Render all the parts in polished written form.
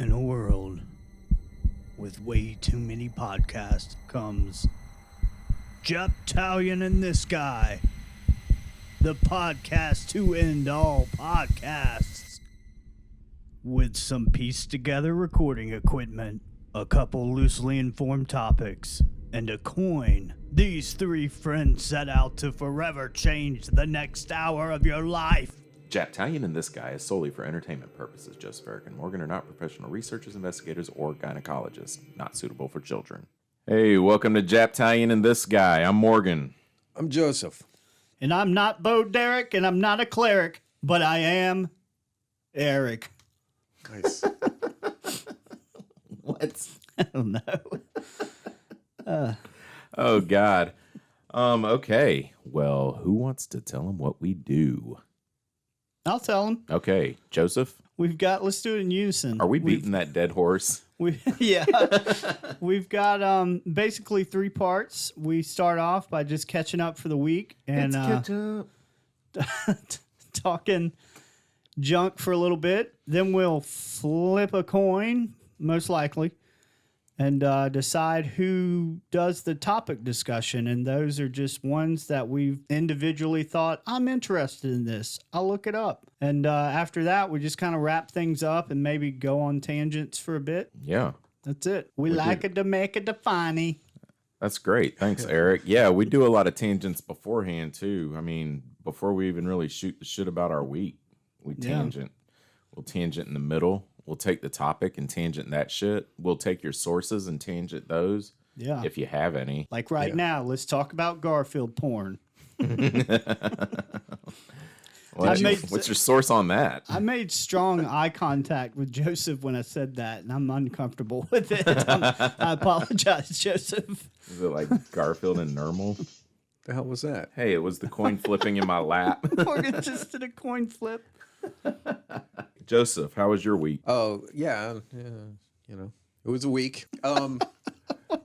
In a world with way too many podcasts comes Japtalion and This Guy, the podcast to end all podcasts. With some pieced together recording equipment, a couple loosely informed topics, and a coin, these three friends set out to forever change the next hour of your life. Japtalion and This Guy is solely for entertainment purposes. Joseph, Eric, and Morgan are not professional researchers, investigators, or gynecologists. Not suitable for children. Hey, welcome to Japtalion and This Guy. I'm Morgan. I'm Joseph. And I'm not Bo Derek, and I'm not a cleric, but I am Eric. Nice. What? I don't know. Oh, God. Okay. Well, who wants to tell them what we do? I'll tell him. Okay, Joseph, Let's do it in unison. are we beating that dead horse? Yeah. We've got basically three parts. We start off by just catching up for the week and talking junk for a little bit. Then we'll flip a coin, most likely, and decide who does the topic discussion. And those are just ones that we've individually thought, I'm interested in this. I'll look it up. And after that, we just kind of wrap things up and maybe go on tangents for a bit. Yeah. That's it. We like it to make it funny. That's great. Thanks, Eric. Yeah, we do a lot of tangents beforehand, too. I mean, before we even really shoot the shit about our week, we tangent. We'll tangent in the middle. We'll take the topic and tangent that shit. We'll take your sources and tangent those. Yeah. If you have any. Like right now, let's talk about Garfield porn. What's your source on that? I made strong eye contact with Joseph when I said that, and I'm uncomfortable with it. I apologize, Joseph. Is it like Garfield and Normal? The hell was that? Hey, it was the coin flipping in my lap. Morgan just did a coin flip. Joseph, how was your week? Oh, yeah, it was a week.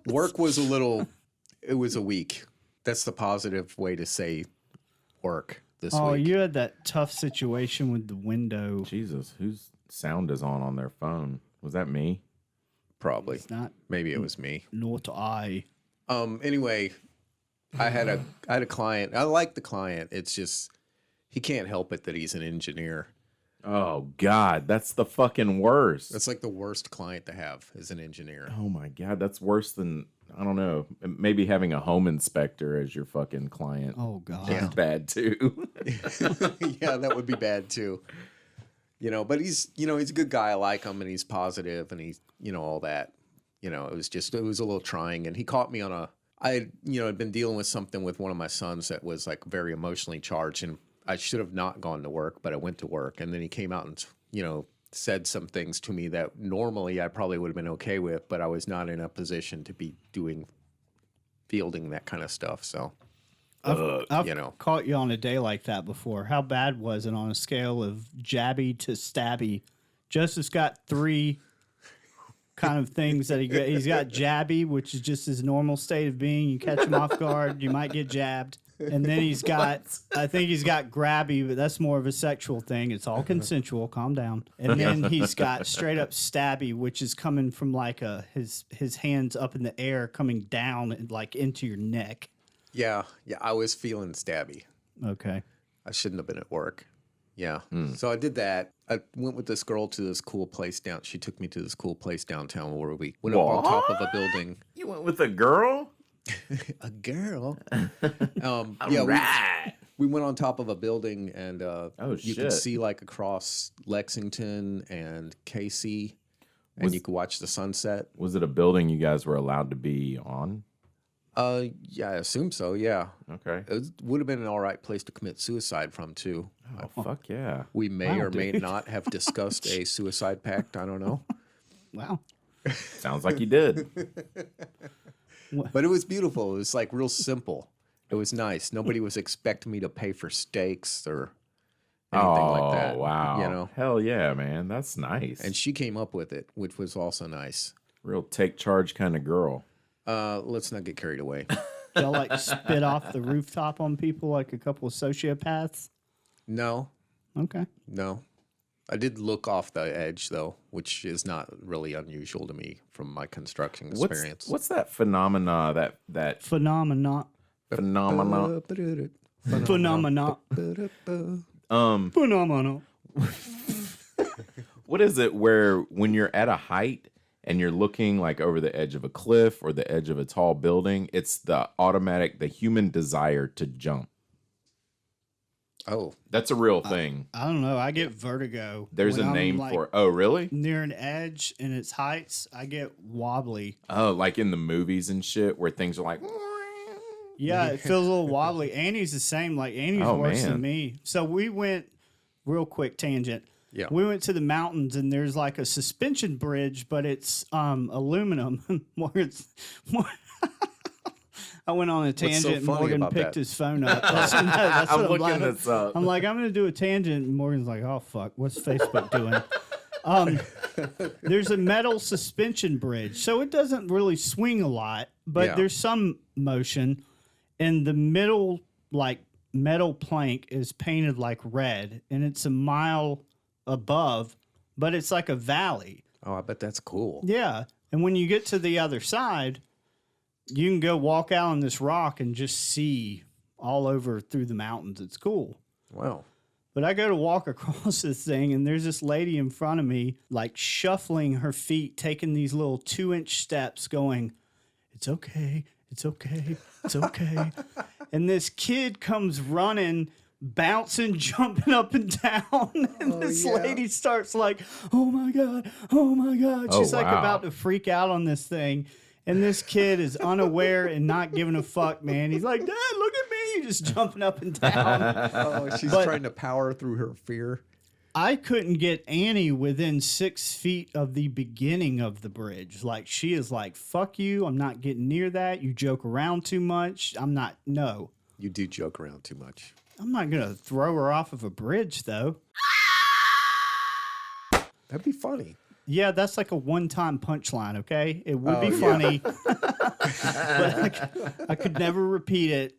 Work was it was a week. That's the positive way to say work this Oh, week. you had that tough situation with the window. Jesus, whose sound is on their phone? Was that me? Probably. It's not Maybe it was me. not I. Anyway, I had a client. I like the client. It's just he can't help it that he's an engineer. Oh, God, that's the fucking worst. That's like the worst client to have is an engineer. Oh, my God, that's worse than, I don't know, maybe having a home inspector as your fucking client. Oh, God. That's bad, too. Yeah, that would be bad too. But he's a good guy. I like him, and he's positive, and he's, all that. It was a little trying, and he caught me on I had been dealing with something with one of my sons that was like very emotionally charged, and I should have not gone to work, but I went to work, and then he came out and, said some things to me that normally I probably would have been okay with, but I was not in a position to be fielding that kind of stuff. So, I've caught you on a day like that before. How bad was it on a scale of jabby to stabby? Joseph's got three kind of things that he's got jabby, which is just his normal state of being. You catch him off guard, you might get jabbed. And then I think he's got grabby, but that's more of a sexual thing. It's all consensual. Calm down. And then he's got straight up stabby, which is coming from like his hands up in the air, coming down and like into your neck. Yeah, I was feeling stabby. Okay. I shouldn't have been at work. Yeah. So I did that. I went with this girl to this cool place She took me to this cool place downtown where we went up on top of a building. You went with a girl? A girl? Right. We went on top of a building, and you could shit. see like across Lexington and Casey, and you could watch the sunset. Was it a building you guys were allowed to be on? Yeah, I assume so, yeah. Okay. It would have been an all right place to commit suicide from, too. Oh, fuck yeah. We may Wow, or may dude. not have discussed a suicide pact. I don't know. Wow. Sounds like you did. But it was beautiful. It was like real simple. It was nice. Nobody was expecting me to pay for steaks or anything like that. Oh, wow. Hell yeah, man. That's nice. And she came up with it, which was also nice. Real take charge kind of girl. Let's not get carried away. Y'all like spit off the rooftop on people like a couple of sociopaths? No. Okay. No. I did look off the edge though, which is not really unusual to me from my construction experience. What's that phenomena? That Phenomena. phenomena? Phenomena. Phenomena. What is it where when you're at a height and you're looking like over the edge of a cliff or the edge of a tall building, it's the human desire to jump. Oh, that's a real thing. I don't know. I get vertigo. There's a name for it. Oh, really? Near an edge and its heights, I get wobbly. Oh, like in the movies and shit where things are like... Yeah, it feels a little wobbly. Annie's the same. Like, Annie's worse than me. So we went, real quick tangent. Yeah. We went to the mountains and there's like a suspension bridge, but it's aluminum. I went on a tangent. So Morgan picked his phone up. That's I'm what looking this up. I'm like, I'm going to do a tangent. And Morgan's like, oh, fuck. What's Facebook doing? There's a metal suspension bridge. So it doesn't really swing a lot, but there's some motion. And the middle, like, metal plank is painted like red. And it's a mile above, but it's like a valley. Oh, I bet that's cool. Yeah. And when you get to the other side... you can go walk out on this rock and just see all over through the mountains. It's cool. Wow. But I go to walk across this thing, and there's this lady in front of me, like shuffling her feet, taking these little 2-inch steps, going, it's okay, it's okay, it's okay. And this kid comes running, bouncing, jumping up and down. And this lady starts like, oh my God, oh my God. She's like about to freak out on this thing. And this kid is unaware and not giving a fuck, man. He's like, Dad, look at me. Just jumping up and down. Oh, she's trying to power through her fear. I couldn't get Annie within 6 feet of the beginning of the bridge. Like, she is like, fuck you. I'm not getting near that. You joke around too much. No. You do joke around too much. I'm not going to throw her off of a bridge, though. That'd be funny. Yeah, that's like a one-time punchline, okay? It would be funny, but I could never repeat it.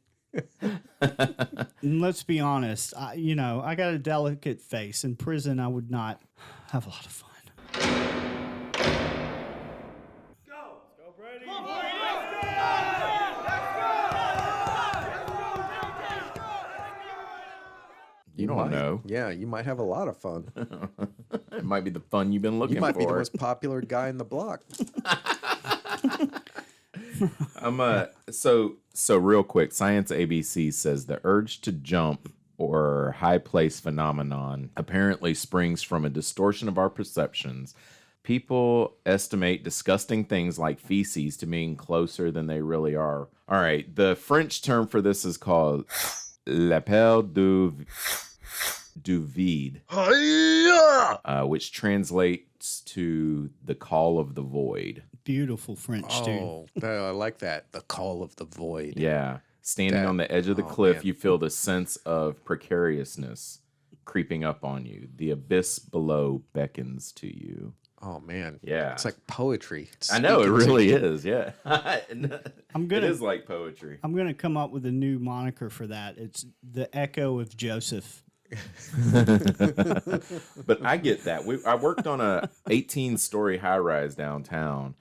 And let's be honest, I got a delicate face. In prison, I would not have a lot of fun. Go, Brady! Come on, Brady! You don't know. Yeah, you might have a lot of fun. It might be the fun you've been looking for. You might be the most popular guy in the block. So real quick, Science ABC says the urge to jump or high place phenomenon apparently springs from a distortion of our perceptions. People estimate disgusting things like feces to being closer than they really are. All right, the French term for this is called l'appel du vide, which translates to the call of the void. Beautiful French, dude. Oh, I like that. The call of the void. Yeah. Standing on the edge of the cliff, you feel the sense of precariousness creeping up on you. The abyss below beckons to you. Oh, man. Yeah. It's like poetry. I know, it really is, yeah. It is like poetry. I'm going to come up with a new moniker for that. It's the echo of Joseph. But I get that. I worked on a 18-story high-rise downtown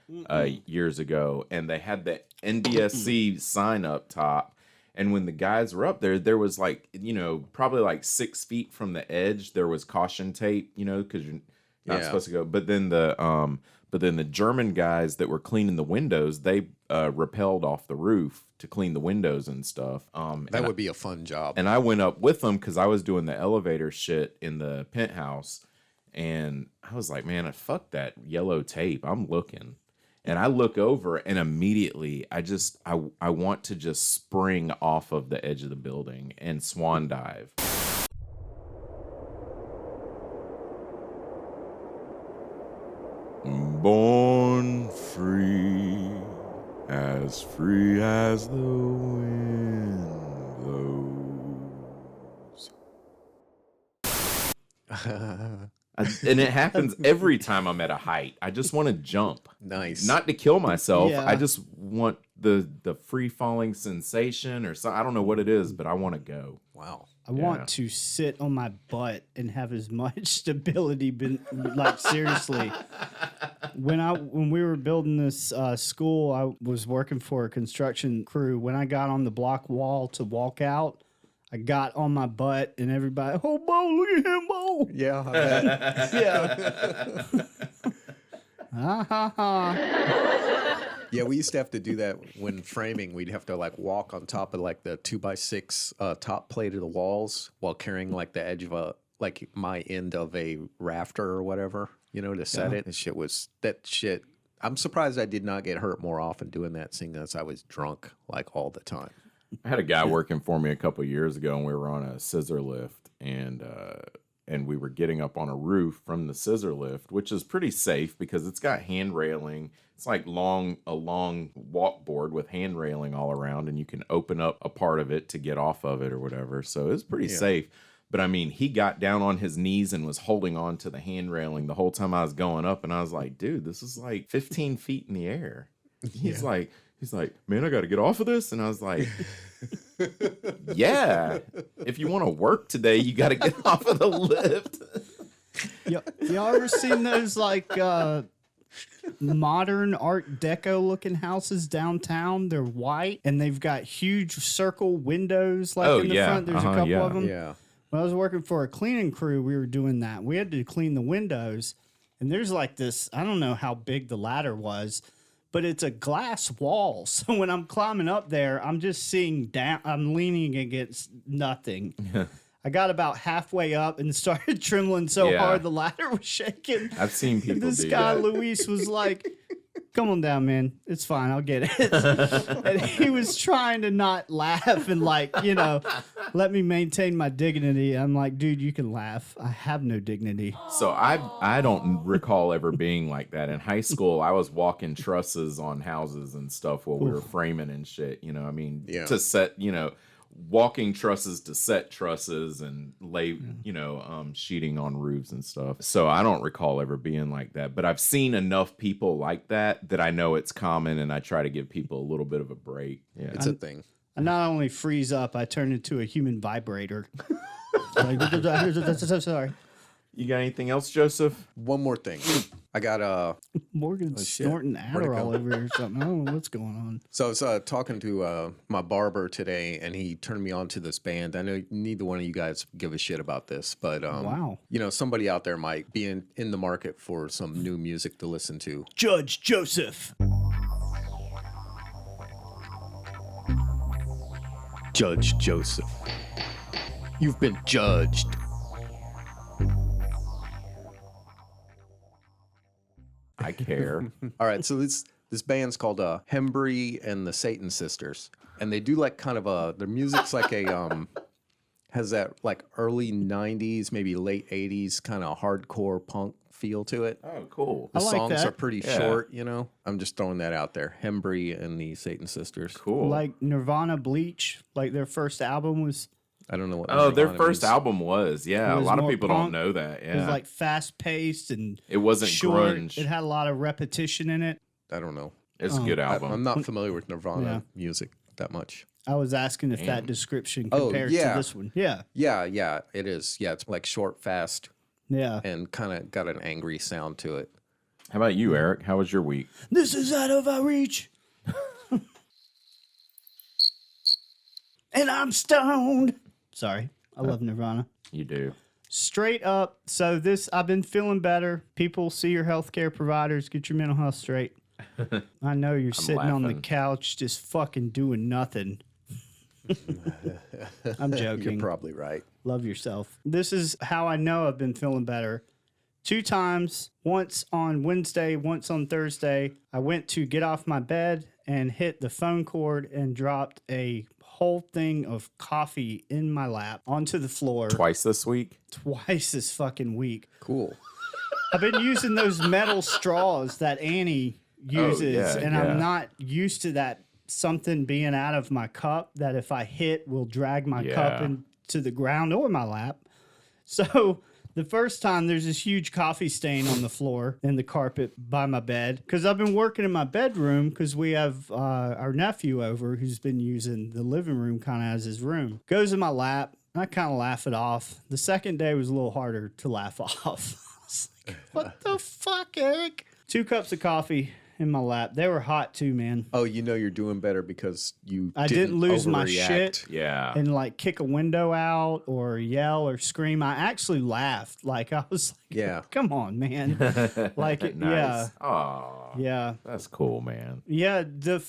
years ago, and they had the NBSC sign up top. And when the guys were up there, there was like, probably like 6 feet from the edge, there was caution tape, because you're not supposed to go. But then the German guys that were cleaning the windows, they rappelled off the roof to clean the windows and stuff. That would be a fun job. And I went up with them because I was doing the elevator shit in the penthouse. And I was like, man, fuck that yellow tape. I'm looking. And I look over and immediately I want to just spring off of the edge of the building and swan dive. Born free as the wind blows. And it happens every time I'm at a height. I just want to jump. Nice. Not to kill myself. Yeah. I just want the free falling sensation or something. I don't know what it is, but I want to go. Wow. I want to sit on my butt and have as much stability. Like seriously, when we were building this school, I was working for a construction crew. When I got on the block wall to walk out, I got on my butt and everybody, oh, Bo, look at him, Bo. Yeah. I bet. Yeah. Ha ha ha. Yeah, we used to have to do that when framing. We'd have to like walk on top of like the 2x6 top plate of the walls while carrying like the edge of a like my end of a rafter or whatever, to set it. That shit. I'm surprised I did not get hurt more often doing that, seeing as I was drunk like all the time. I had a guy working for me a couple of years ago, and we were on a scissor lift, and we were getting up on a roof from the scissor lift, which is pretty safe because it's got hand railing. It's like a long walk board with hand railing all around, and you can open up a part of it to get off of it or whatever. So it's pretty safe. But I mean, he got down on his knees and was holding on to the hand railing the whole time I was going up, and I was like, dude, this is like 15 feet in the air. He's like, man, I got to get off of this. And I was like, yeah, if you want to work today, you got to get off of the lift. Y'all ever seen those like modern Art Deco looking houses downtown? They're white and they've got huge circle windows like in the front. There's a couple of them. Yeah. When I was working for a cleaning crew, we were doing that. We had to clean the windows. And there's like this, I don't know how big the ladder was, but it's a glass wall. So when I'm climbing up there, I'm just seeing down. I'm leaning against nothing. I got about halfway up and started trembling so hard the ladder was shaking. I've seen people This do guy, that. Luis, was like, come on down, man. It's fine. I'll get it. And he was trying to not laugh and let me maintain my dignity. I'm like, dude, you can laugh. I have no dignity. So I don't recall ever being like that. In high school, I was walking trusses on houses and stuff while we were framing and shit. To set, walking trusses to set trusses and lay, sheeting on roofs and stuff. So I don't recall ever being like that. But I've seen enough people like that I know it's common, and I try to give people a little bit of a break. Yeah, It's a thing. I not only freeze up, I turn into a human vibrator. Sorry. You got anything else, Joseph? One more thing. I got Morgan's snorting Adderall over here or something. I don't know what's going on. So I was talking to my barber today, and he turned me on to this band. I know neither one of you guys give a shit about this, but wow. Somebody out there might be in the market for some new music to listen to. Judge Joseph. Judge Joseph. You've been judged. I care. All right, so this band's called Hembry and the Satan Sisters, and they do like kind of their music's like a has that like early 90s, maybe late 80s kind of hardcore punk feel to it. Oh, cool. The I like songs that. are pretty short, I'm just throwing that out there. Hembry and the Satan Sisters. Cool. Like Nirvana Bleach, like their first album was I don't know what. Oh, their Nirvana first means. album was. Yeah, It a was lot of more people punk. don't know that. it was Yeah. like fast paced and It wasn't short. grunge. It had a lot of repetition in it. I don't know. It's a good album. I'm not familiar with Nirvana music that much. I was asking if that description Oh, compared yeah. to this one. Yeah. Yeah, it is. Yeah, it's like short, fast, Yeah. and kind of got an angry sound to it. How about you, Eric? How was your week? This is out of our reach. And I'm stoned. Sorry. I love Nirvana. You do. Straight up. So I've been feeling better. People, see your healthcare providers. Get your mental health straight. I know you're sitting on the laughing. couch just fucking doing nothing. I'm joking. You're probably right. Love yourself. This is how I know I've been feeling better. 2 times, once on Wednesday, once on Thursday, I went to get off my bed and hit the phone cord and dropped a whole thing of coffee in my lap onto the floor Twice this week? twice this fucking week. Cool. I've been using those metal straws that Annie uses, yeah, and yeah. I'm not used to that something being out of my cup that if I hit will drag my cup Yeah. into the ground or my lap. So the first time there's this huge coffee stain on the floor and the carpet by my bed because I've been working in my bedroom because we have our nephew over who's been using the living room kind of as his room. Goes in my lap. I kind of laugh it off. The second day was a little harder to laugh off. I was like, what the fuck, Eric? 2 cups of coffee in my lap. They were hot too, man. Oh, you know you're doing better because I didn't lose my shit. Yeah. And like kick a window out or yell or scream. I actually laughed. Like I was like, Yeah. come on, man. Like, Nice. yeah. Aw. Yeah. That's cool, man. Yeah. The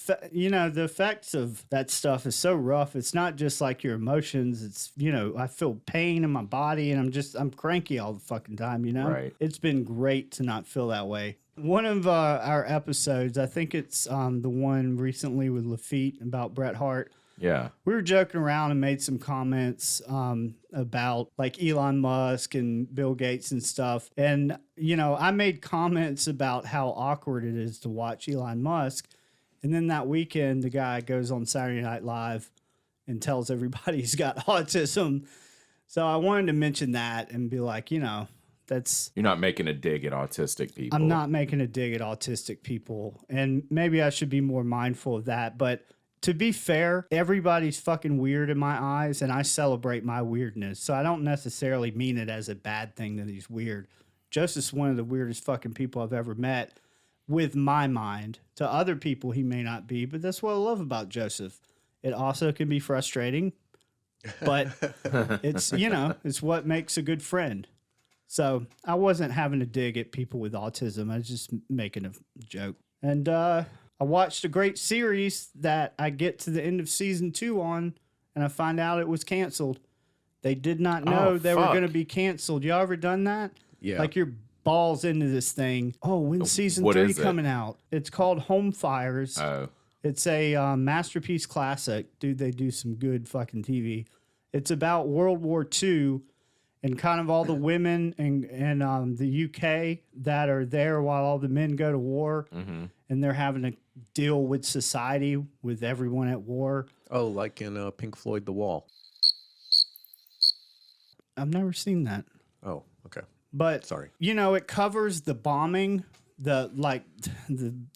effects of that stuff is so rough. It's not just like your emotions. It's, I feel pain in my body and I'm cranky all the fucking time, Right. It's been great to not feel that way. One of our episodes, I think it's the one recently with Lafitte about Bret Hart. Yeah. We were joking around and made some comments about like Elon Musk and Bill Gates and stuff. And, I made comments about how awkward it is to watch Elon Musk. And then that weekend, the guy goes on Saturday Night Live and tells everybody he's got autism. So I wanted to mention that and be like, you're not making a dig at autistic people. I'm not making a dig at autistic people. And maybe I should be more mindful of that. But to be fair, everybody's fucking weird in my eyes, and I celebrate my weirdness. So I don't necessarily mean it as a bad thing that he's weird. Joseph's one of the weirdest fucking people I've ever met with my mind. To other people, he may not be, but that's what I love about Joseph. It also can be frustrating, but it's, it's what makes a good friend. So I wasn't having a dig at people with autism. I was just making a joke. And I watched a great series that I get to the end of season 2 on, and I find out it was canceled. They did not know they were going to be canceled. Y'all ever done that? Yeah. Like your balls into this thing. Oh, when's season 3 coming out? It's called Home Fires. Oh. It's a masterpiece classic. Dude, they do some good fucking TV. It's about World War II. And kind of all the women and the UK that are there while all the men go to war, and they're having to deal with society with everyone at war. Oh, like in Pink Floyd, The Wall. I've never seen that. Oh, okay. But Sorry. It covers the bombing. The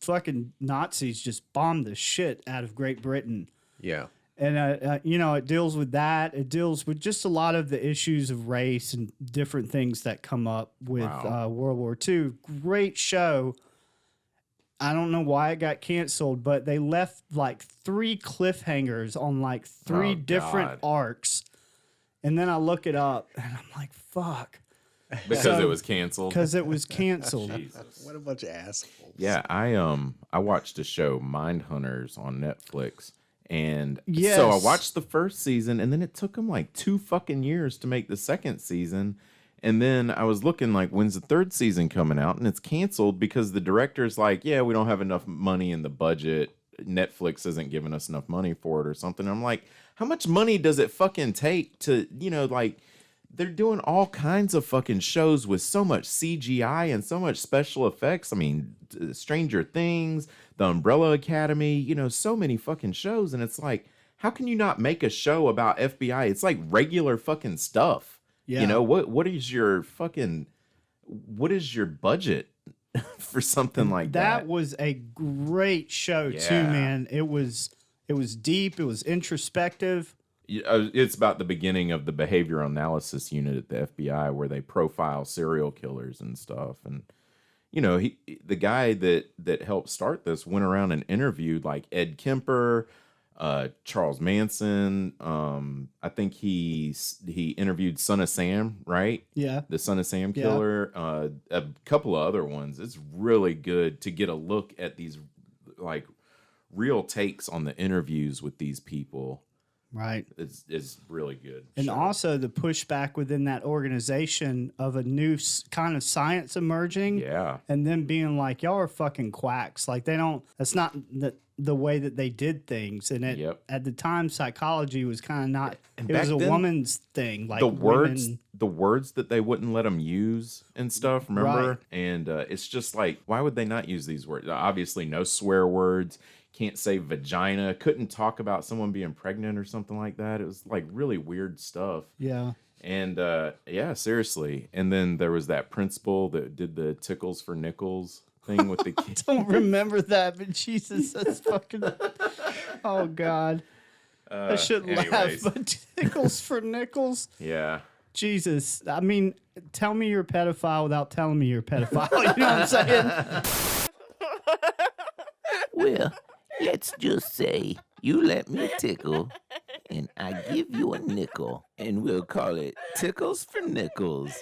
fucking Nazis just bombed the shit out of Great Britain. Yeah. And, it deals with that. It deals with just a lot of the issues of race and different things that come up with World War II. Great show. I don't know why it got canceled, but they left like 3 cliffhangers on like 3 different arcs. And then I look it up and I'm like, fuck. Because it was canceled? Because it was canceled. Jesus. What a bunch of assholes. Yeah, I watched a show, Mindhunters, on Netflix. And yes. So I watched the first season, and then it took them like 2 fucking years to make the second season. And then I was looking like, when's the 3rd season coming out? And it's canceled because the director's like, yeah, we don't have enough money in the budget. Netflix isn't giving us enough money for it or something. I'm like, how much money does it fucking take to, they're doing all kinds of fucking shows with so much CGI and so much special effects. I mean, Stranger Things, The Umbrella Academy, so many fucking shows. And it's like, how can you not make a show about FBI? It's like regular fucking stuff. Yeah. What is your budget for something like that? That was a great show too, man. It was deep. It was introspective. It's about the beginning of the behavioral analysis unit at the FBI where they profile serial killers and stuff. And, the guy that helped start this went around and interviewed like Ed Kemper, Charles Manson. I think he interviewed Son of Sam, right? Yeah. The Son of Sam killer. A couple of other ones. It's really good to get a look at these like real takes on the interviews with these people. Right. It's really good. And also the pushback within that organization of a new kind of science emerging. Yeah. And then being like, y'all are fucking quacks. Like that's not the way that they did things. And at the time, psychology was kind of not, it was a woman's thing. Like the words that they wouldn't let them use and stuff, remember? Right. And it's just like, why would they not use these words? Obviously no swear words. Can't say vagina, couldn't talk about someone being pregnant or something like that. It was like really weird stuff. Yeah. And seriously. And then there was that principal that did the tickles for nickels thing with the kids. I don't remember that, but Jesus, that's fucking, oh God. I shouldn't laugh, but tickles for nickels. Yeah. Jesus. I mean, tell me you're a pedophile without telling me you're a pedophile. You know what I'm saying? Well, let's just say you let me tickle, and I give you a nickel, and we'll call it Tickles for Nickels.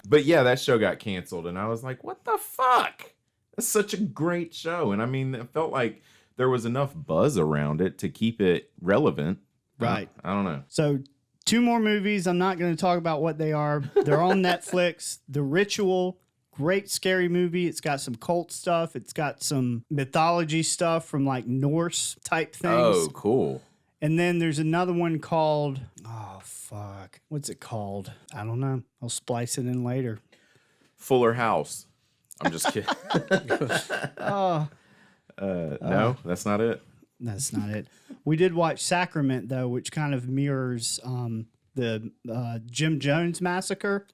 But yeah, that show got canceled, and I was like, what the fuck? That's such a great show. And I mean, it felt like there was enough buzz around it to keep it relevant. Right. I don't know. So 2 more movies. I'm not going to talk about what they are. They're on Netflix. The Ritual, great scary movie. It's got some cult stuff. It's got some mythology stuff from like Norse type things. Oh, cool. And then there's another one called, oh, fuck. What's it called? I don't know. I'll splice it in later. Fuller House. I'm just kidding. No, that's not it. That's not it. We did watch Sacrament, though, which kind of mirrors the Jim Jones massacre.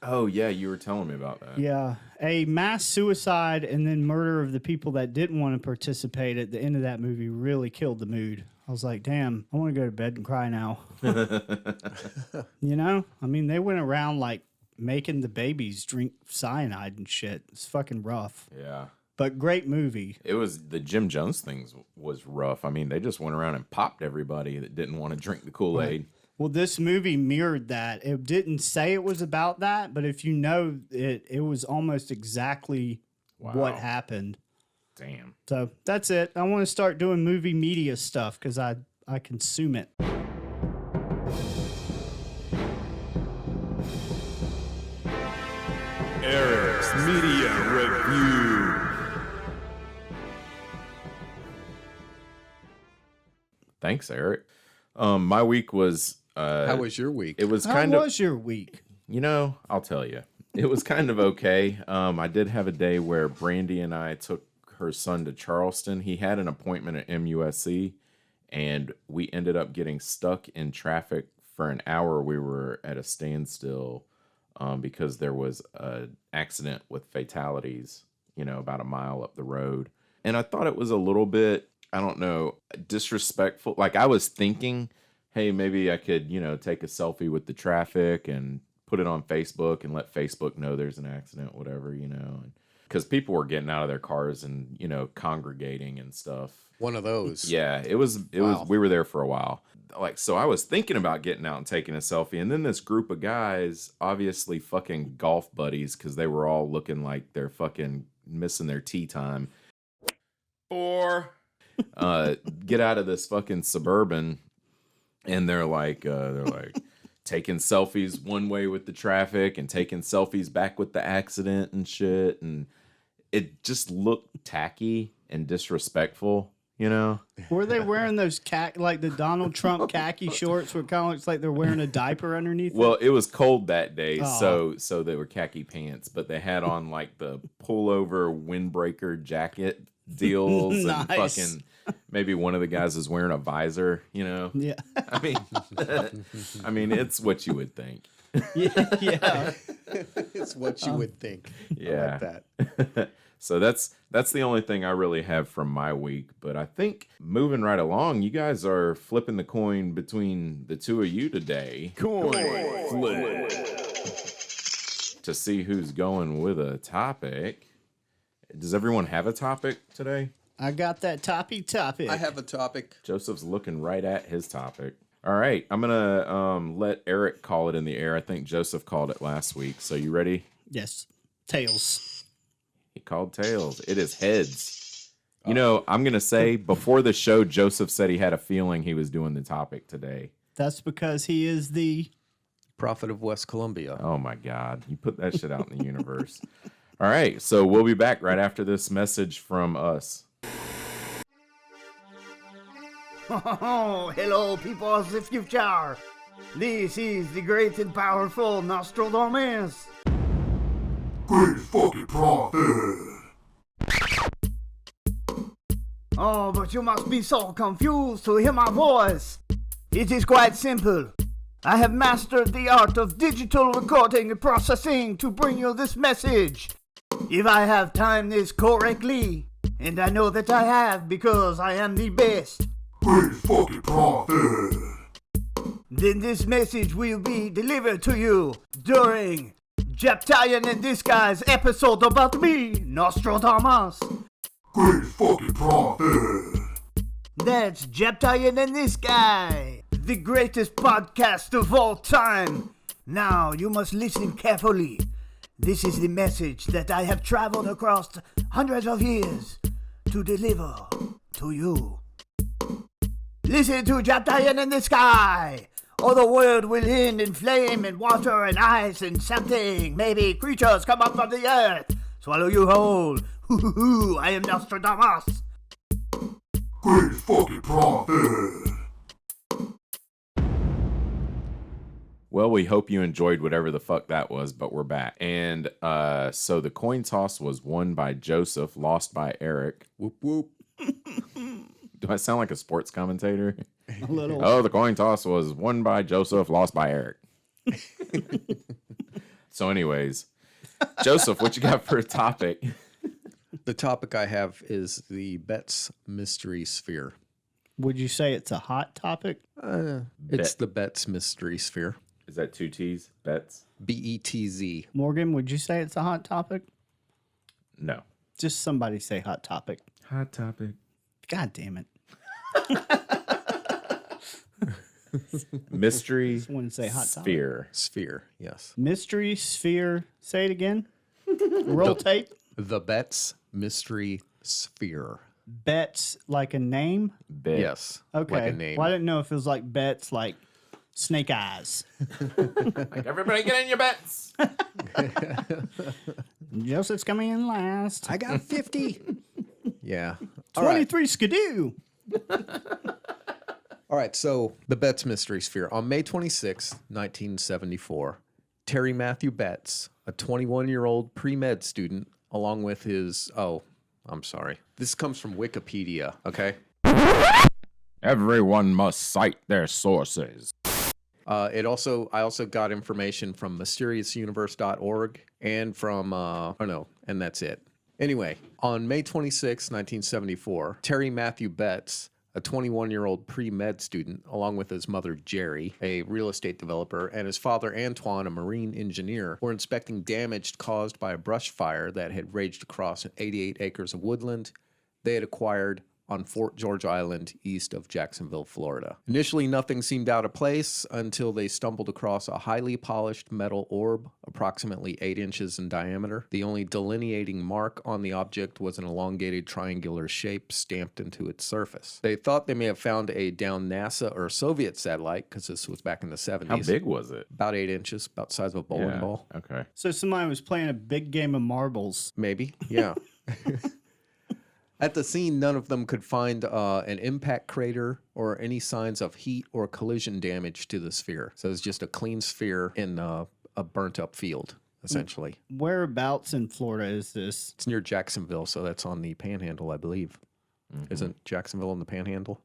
Oh, yeah, you were telling me about that. Yeah. A mass suicide and then murder of the people that didn't want to participate at the end of that movie really killed the mood. I was like, damn, I want to go to bed and cry now. You know? I mean, they went around like making the babies drink cyanide and shit. It's fucking rough. Yeah. But great movie. It was the Jim Jones things was rough. I mean, they just went around and popped everybody that didn't want to drink the Kool-Aid. Right. Well, this movie mirrored that. It didn't say it was about that, but if you know it was almost exactly what happened. Damn. So that's it. I want to start doing movie media stuff because I consume it. Eric's Media Review. Thanks, Eric. My week was... How was your week? It was How kind of... was your week? You know, I'll tell you. It was kind of okay. I did have a day where Brandi and I took her son to Charleston. He had an appointment at MUSC, and we ended up getting stuck in traffic for an hour. We were at a standstill because there was an accident with fatalities, about a mile up the road. And I thought it was a little bit, I don't know, disrespectful. Like, I was thinking, hey, maybe I could, take a selfie with the traffic and put it on Facebook and let Facebook know there's an accident, whatever, because people were getting out of their cars and, congregating and stuff. One of those. Yeah, it was, we were there for a while. Like, so I was thinking about getting out and taking a selfie. And then this group of guys, obviously fucking golf buddies, because they were all looking like they're fucking missing their tea time. Get out of this fucking Suburban. And they're like taking selfies one way with the traffic and taking selfies back with the accident and shit. And it just looked tacky and disrespectful, Were they wearing those like the Donald Trump khaki shorts where it kind of looks like they're wearing a diaper underneath? Well, it was cold that day, so they were khaki pants, but they had on like the pullover windbreaker jacket deals. Nice. And fucking maybe one of the guys is wearing a visor, Yeah. I mean, it's what you would think. Yeah. It's what you would think. Yeah. I like that. So that's the only thing I really have from my week. But I think moving right along, you guys are flipping the coin between the two of you today. Coin flip. To see who's going with a topic. Does everyone have a topic today? I got that topic. I have a topic. Joseph's looking right at his topic. All right, I'm gonna let Eric call it in the air. I think Joseph called it last week. So you ready? Yes. Tails. He called tails. It is heads. I'm gonna say before the show, Joseph said he had a feeling he was doing the topic today. That's because he is the Prophet of West Columbia. Oh my God, you put that shit out in the universe. All right, so we'll be back right after this message from us. Oh, hello, people of the future. This is the great and powerful Nostradamus. Great fucking prophet. Oh, but you must be so confused to hear my voice. It is quite simple. I have mastered the art of digital recording and processing to bring you this message. If I have timed this correctly, and I know that I have because I am the best, Great fucking prophet. Then this message will be delivered to you during Japtayan in Disguise episode about me, Nostradamus. Great fucking prophet. That's Japtayan in Disguise, the greatest podcast of all time. Now you must listen carefully. This is the message that I have traveled across hundreds of years to deliver to you. Listen to Japtayan in the Sky, or the world will end in flame and water and ice and something. Maybe creatures come up from the earth, swallow you whole. Hoo-hoo-hoo, I am Nostradamus. Great fucking prophet. Well, we hope you enjoyed whatever the fuck that was, but we're back. And so the coin toss was won by Joseph, lost by Eric. Whoop whoop. Do I sound like a sports commentator? A little. Oh, the coin toss was won by Joseph, lost by Eric. So anyways, Joseph, what you got for a topic? The topic I have is the Betz mystery sphere. Would you say it's a hot topic? It's the Betz mystery sphere. Is that two T's? Betz? Betz. Morgan, would you say it's a hot topic? No. Just somebody say hot topic. Hot topic. God damn it. Mystery Wouldn't say hot topic. sphere. Sphere, yes. Mystery sphere. Say it again. Roll tape. The Betz mystery sphere. Betz like a name. Bet. Yes. Okay. Like a name. Well, I didn't know if it was like Betz, like Snake Eyes. Like, everybody get in your bets. Joseph's coming in last. I got 50. Yeah. All right. 23 skidoo. All right. So the Betz mystery sphere. On May 26, 1974, Terry Matthew Betz, a 21-year-old pre-med student, along with his... Oh, I'm sorry. This comes from Wikipedia, okay? Everyone must cite their sources. I also got information from mysteriousuniverse.org and from, and that's it. Anyway, on May 26, 1974, Terry Matthew Betz, a 21-year-old pre-med student, along with his mother, Jerry, a real estate developer, and his father, Antoine, a marine engineer, were inspecting damage caused by a brush fire that had raged across 88 acres of woodland they had acquired on Fort George Island, east of Jacksonville, Florida. Initially, nothing seemed out of place until they stumbled across a highly polished metal orb, approximately 8 inches in diameter. The only delineating mark on the object was an elongated triangular shape stamped into its surface. They thought they may have found a downed NASA or Soviet satellite, because this was back in the 70s. How big was it? About 8 inches, about the size of a bowling ball. Okay. So somebody was playing a big game of marbles. Maybe, yeah. At the scene, none of them could find an impact crater or any signs of heat or collision damage to the sphere. So it's just a clean sphere in a burnt-up field, essentially. Whereabouts in Florida is this? It's near Jacksonville, so that's on the Panhandle, I believe. Mm-hmm. Isn't Jacksonville in the Panhandle?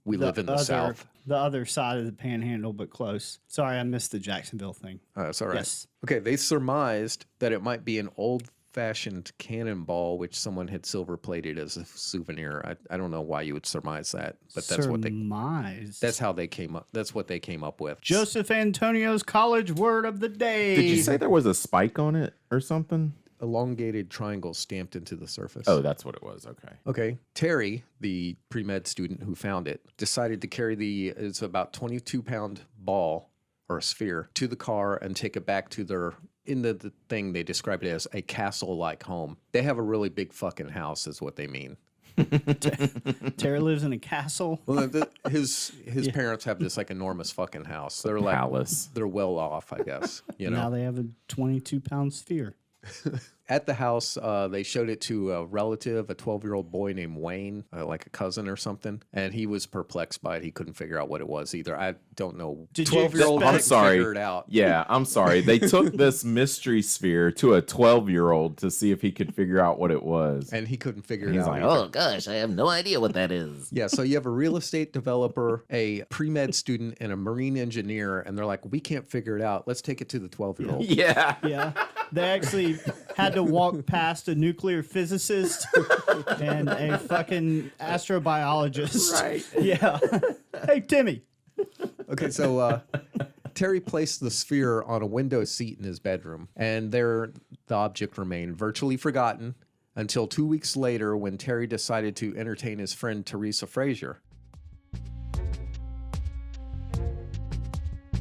We live in the South. The other side of the Panhandle, but close. Sorry, I missed the Jacksonville thing. It's all right. Yes. Okay, they surmised that it might be an old-fashioned cannonball, which someone had silver-plated as a souvenir. I don't know why you would surmise that, but that's what they... Surmise. That's how they came up. That's what they came up with. Joseph Antonio's college word of the day. Did you say there was a spike on it or something? Elongated triangle stamped into the surface. Oh, that's what it was. Okay. Okay. Terry, the pre-med student who found it, decided to carry it's about 22-pound ball or a sphere to the car and take it back to their... In the thing, they describe it as a castle-like home. They have a really big fucking house, is what they mean. Terry lives in a castle. Well, his parents have this like enormous fucking house. They're like Palace. They're well off, I guess. You know. Now they have a 22-pound sphere. At the house, they showed it to a relative, a 12-year-old boy named Wayne, like a cousin or something, and he was perplexed by it. He couldn't figure out what it was either. I don't know. 12-year-old I'm couldn't sorry. figure it out. Yeah, I'm sorry. They took this mystery sphere to a 12-year-old to see if he could figure out what it was. And he couldn't figure it He's out. like, either. Oh, gosh, I have no idea what that is. Yeah, so you have a real estate developer, a pre-med student, and a marine engineer, and they're like, we can't figure it out. Let's take it to the 12-year-old. Yeah. Yeah. They actually had to walk past a nuclear physicist and a fucking astrobiologist. Right. Yeah. Hey, Timmy. Okay, so Terry placed the sphere on a window seat in his bedroom, and there the object remained virtually forgotten until 2 weeks later when Terry decided to entertain his friend Teresa Frazier.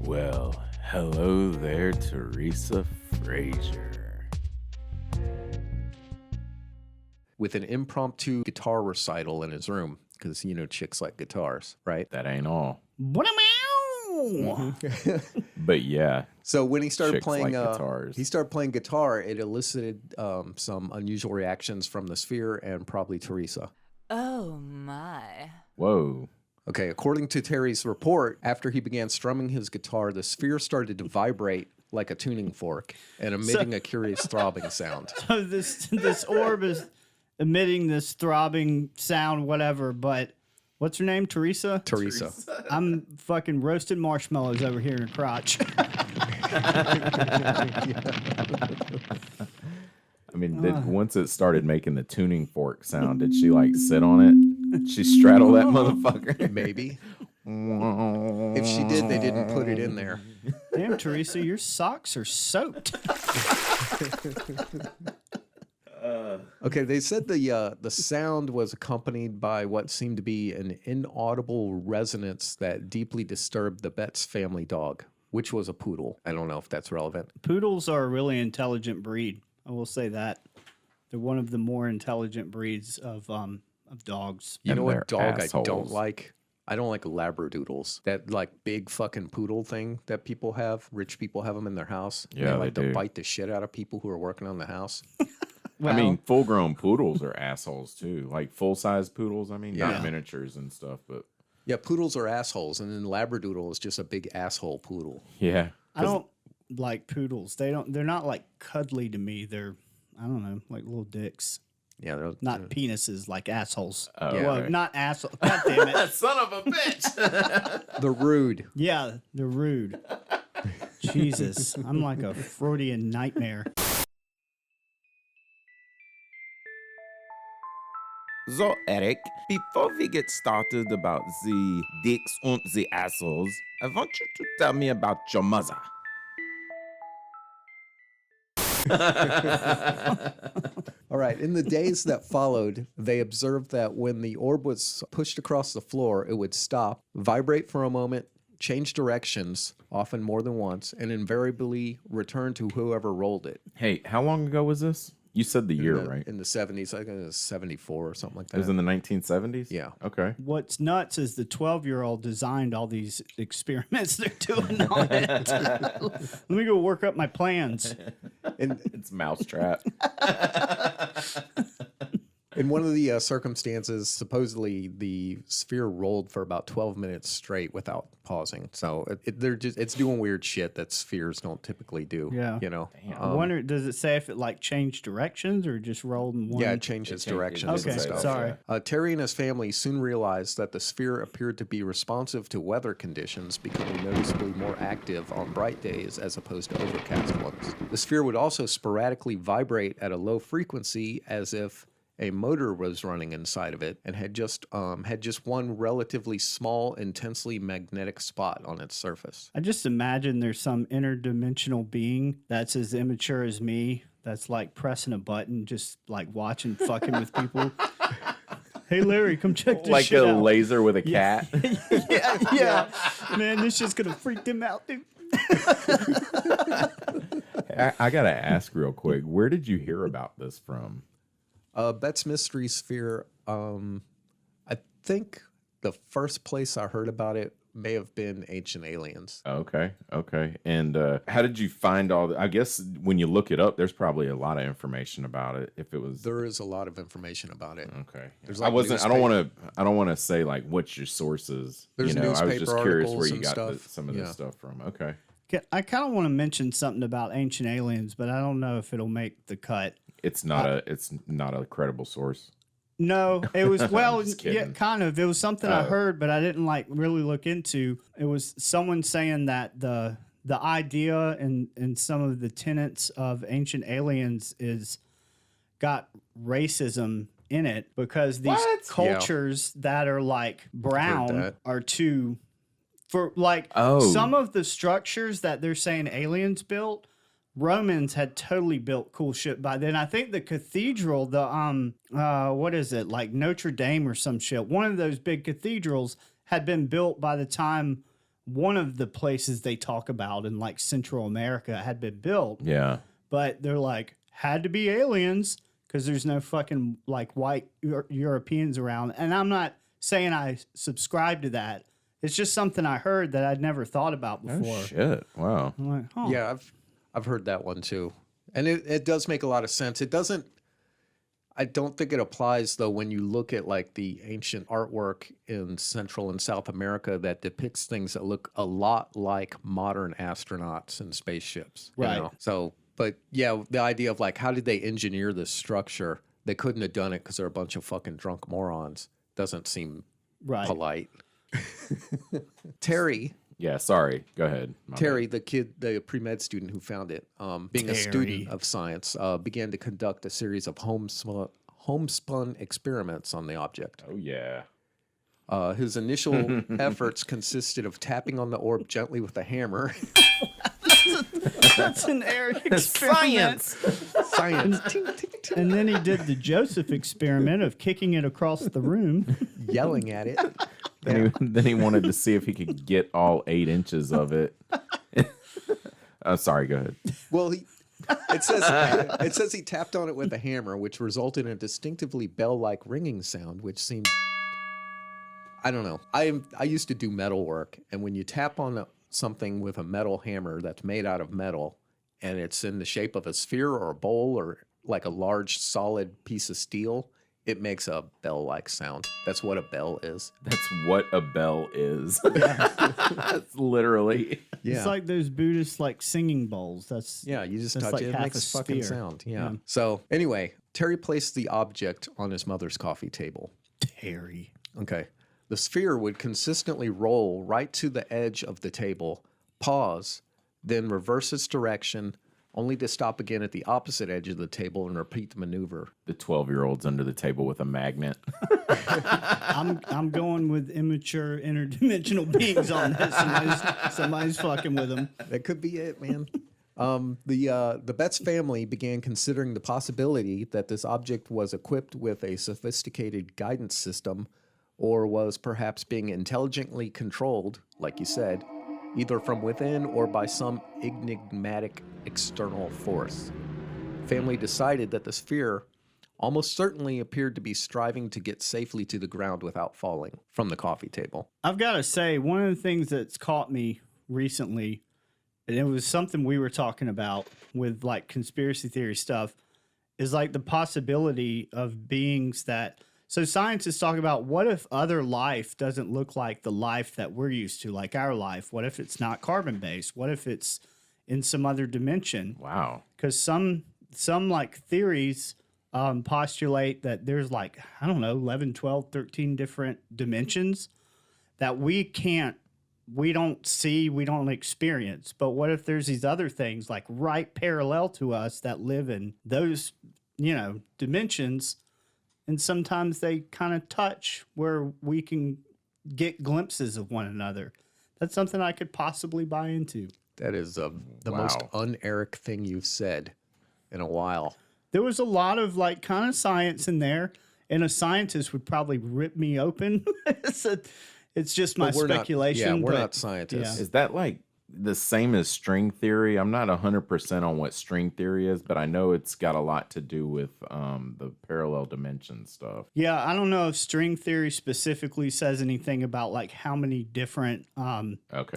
Well, hello there, Teresa Frazier. With an impromptu guitar recital in his room, because, you know, chicks like guitars, right? That ain't all. Meow. But yeah, So when he started chicks playing like guitars. he started playing guitar, it elicited some unusual reactions from the sphere and probably Teresa. Oh my. Whoa. Okay, according to Terry's report, after he began strumming his guitar, the sphere started to vibrate like a tuning fork and emitting a curious throbbing sound. So this orb is emitting this throbbing sound, whatever, but what's her name? Teresa? Teresa. I'm fucking roasted marshmallows over here in her crotch. I mean, once it started making the tuning fork sound, did she like sit on it? She straddle that motherfucker? Maybe. If she did, they didn't put it in there. Damn, Teresa, your socks are soaked. Okay, they said the sound was accompanied by what seemed to be an inaudible resonance that deeply disturbed the Betz family dog, which was a poodle. I don't know if that's relevant. Poodles are a really intelligent breed. I will say that. They're one of the more intelligent breeds of dogs. You And know what they're dog I assholes. don't like? I don't like labradoodles. That like big fucking poodle thing that people have. Rich people have them in their house. And Yeah, they like they to do. bite the shit out of people who are working on the house. I mean, full-grown poodles are assholes too. Like full-size poodles. I mean, Yeah. not miniatures and stuff, but Yeah, poodles are assholes, and then labradoodle is just a big asshole poodle. yeah. I don't like poodles. They're not like cuddly to me. They're, I don't know, like little dicks. Yeah, they're Not penises, like assholes. Oh, Yeah. Well, okay. not asshole. God damn it. Son of a bitch. they're rude. Yeah, they're rude. Jesus, I'm like a Freudian nightmare. So, Eric, before we get started about the dicks and the assholes, I want you to tell me about your mother. All right. In the days that followed, they observed that when the orb was pushed across the floor, it would stop, vibrate for a moment, change directions, often more than once, and invariably return to whoever rolled it. Hey, how long ago was this? You said the year, right? In the 70s. I think it was 74 or something like It that. was in the 1970s? Yeah. Okay. What's nuts is the 12-year-old designed all these experiments they're doing on it. Let me go work up my plans. And It's Mousetrap. in one of the circumstances, supposedly the sphere rolled for about 12 minutes straight without pausing. So it's doing weird shit that spheres don't typically do. Yeah. You know? I wonder, does it say if it like changed directions or just rolled in one? Yeah, it changes directions Okay, and stuff. sorry. Terry and his family soon realized that the sphere appeared to be responsive to weather conditions, becoming noticeably more active on bright days as opposed to overcast ones. The sphere would also sporadically vibrate at a low frequency as if a motor was running inside of it and had just one relatively small, intensely magnetic spot on its surface. I just imagine there's some interdimensional being that's as immature as me that's like pressing a button, just like watching fucking with people. Hey, Larry, come check this Like shit a out. laser with a cat. Yeah. Man, this shit's going to freak them out, dude. I got to ask real quick, where did you hear about this from? Betz Mystery Sphere, I think the first place I heard about it may have been Ancient Aliens. Okay. And how did you find all the, I guess when you look it up, there's probably a lot of information about it. If it was There is a lot of information about it. okay. There's I like wasn't. I don't want to say like what's your sources. There's you know, I was just newspaper curious where articles you and got stuff. some of this stuff from. Okay. I kind of want to mention something about Ancient Aliens, but I don't know if it'll make the cut. It's not a credible source. No, it was, well, Just yeah, kidding. kind of. It was something I heard, but I didn't like really look into. It was someone saying that the the idea and some of the tenets of Ancient Aliens is got racism in it because these cultures that are like brown are too for like some of the structures that they're saying aliens built. Romans had totally built cool shit by then. I think the cathedral, what is it, like Notre Dame or some shit, one of those big cathedrals had been built by the time one of the places they talk about in like Central America had been built. Yeah. But they're like, had to be aliens because there's no fucking like white Europeans around. And I'm not saying I subscribe to that. It's just something I heard that I'd never thought about before. Oh, shit. Wow. I'm like, oh. Yeah, I've heard that one too. And it does make a lot of sense. It doesn't, I don't think it applies though when you look at like the ancient artwork in Central and South America that depicts things that look a lot like modern astronauts and spaceships. Right. You know? So, but yeah, the idea of like, how did they engineer this structure? They couldn't have done it because they're a bunch of fucking drunk morons. Doesn't seem polite. Terry. Yeah, sorry. Go ahead. Terry, the kid, the pre-med student who found it, being a student of science, began to conduct a series of homespun experiments on the object. Oh, yeah. His initial efforts consisted of tapping on the orb gently with a hammer. That's an Eric experiment. Science. And then he did the Joseph experiment of kicking it across the room. Yelling at it. Then he wanted to see if he could get all 8 inches of it. Sorry, go ahead. Well, it says he tapped on it with a hammer, which resulted in a distinctively bell-like ringing sound, which seemed, I don't know. I used to do metal work, and when you tap on something with a metal hammer that's made out of metal, and it's in the shape of a sphere or a bowl or like a large solid piece of steel, it makes a bell-like sound. That's what a bell is. That's what a bell is. That's literally. Yeah. It's like those Buddhist like singing bowls. You just touch like it, it half makes a a fucking sphere. sound. Yeah. So anyway, Terry placed the object on his mother's coffee table. Terry. Okay. The sphere would consistently roll right to the edge of the table, pause, then reverse its direction, only to stop again at the opposite edge of the table and repeat the maneuver. The 12-year-old's under the table with a magnet. I'm going with immature interdimensional beings on this. Somebody's fucking with them. That could be it, man. The Betz family began considering the possibility that this object was equipped with a sophisticated guidance system or was perhaps being intelligently controlled, like you said, either from within or by some enigmatic external force. Family decided that the sphere almost certainly appeared to be striving to get safely to the ground without falling from the coffee table. I've got to say, one of the things that's caught me recently, and it was something we were talking about with like conspiracy theory stuff, is like the possibility of beings that. So scientists talk about what if other life doesn't look like the life that we're used to, like our life? What if it's not carbon-based? What if it's in some other dimension? Wow. Because some like theories postulate that there's like, I don't know, 11, 12, 13 different dimensions that we don't see, we don't experience. But what if there's these other things like right parallel to us that live in those, dimensions? And sometimes they kind of touch where we can get glimpses of one another. That's something I could possibly buy into. That is the most un-Eric thing you've said in a while. There was a lot of like kind of science in there, and a scientist would probably rip me open. It's just my speculation. We're not scientists. Is that like the same as string theory? I'm not 100% on what string theory is, but I know it's got a lot to do with the parallel dimension stuff. Yeah, I don't know if string theory specifically says anything about like how many different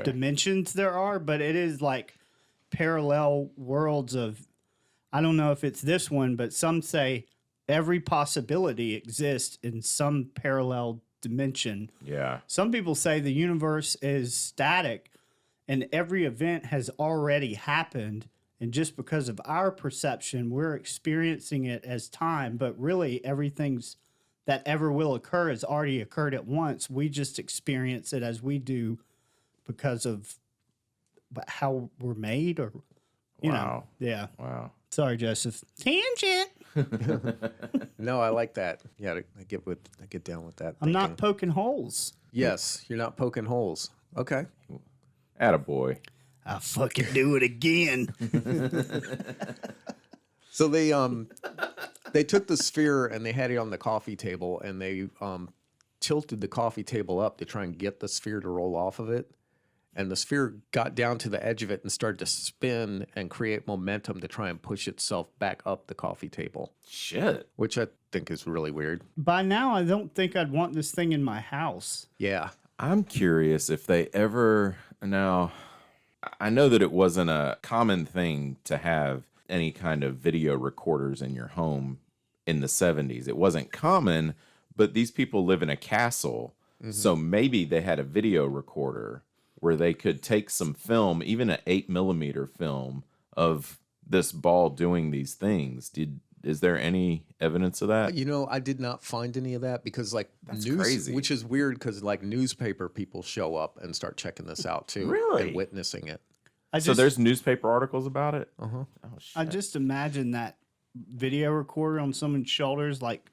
dimensions there are, but it is like parallel worlds of, I don't know if it's this one, but some say every possibility exists in some parallel dimension. Yeah. Some people say the universe is static and every event has already happened. And just because of our perception, we're experiencing it as time. But really, everything's that ever will occur has already occurred at once. We just experience it as we do because of how we're made, or you know, yeah. Wow. Sorry, Joseph. Tangent. No, I like that. Yeah, I get down with that. I'm not poking holes. Yes, you're not poking holes. Okay. Attaboy. I'll fucking do it again. So they took the sphere and they had it on the coffee table, and they tilted the coffee table up to try and get the sphere to roll off of it. And the sphere got down to the edge of it and started to spin and create momentum to try and push itself back up the coffee table. Shit. Which I think is really weird. By now, I don't think I'd want this thing in my house. Yeah. I'm curious if they ever. Now, I know that it wasn't a common thing to have any kind of video recorders in your home in the 70s. It wasn't common, but these people live in a castle. Mm-hmm. So maybe they had a video recorder where they could take some film, even an 8mm film of this ball doing these things. Is there any evidence of that? You know, I did not find any of that because, like, That's news, crazy. which is weird because, like, newspaper people show up and start checking this out too, Really? and witnessing it. So there's newspaper articles about it? Uh-huh. Oh, shit. I just imagine that video recorder on someone's shoulders like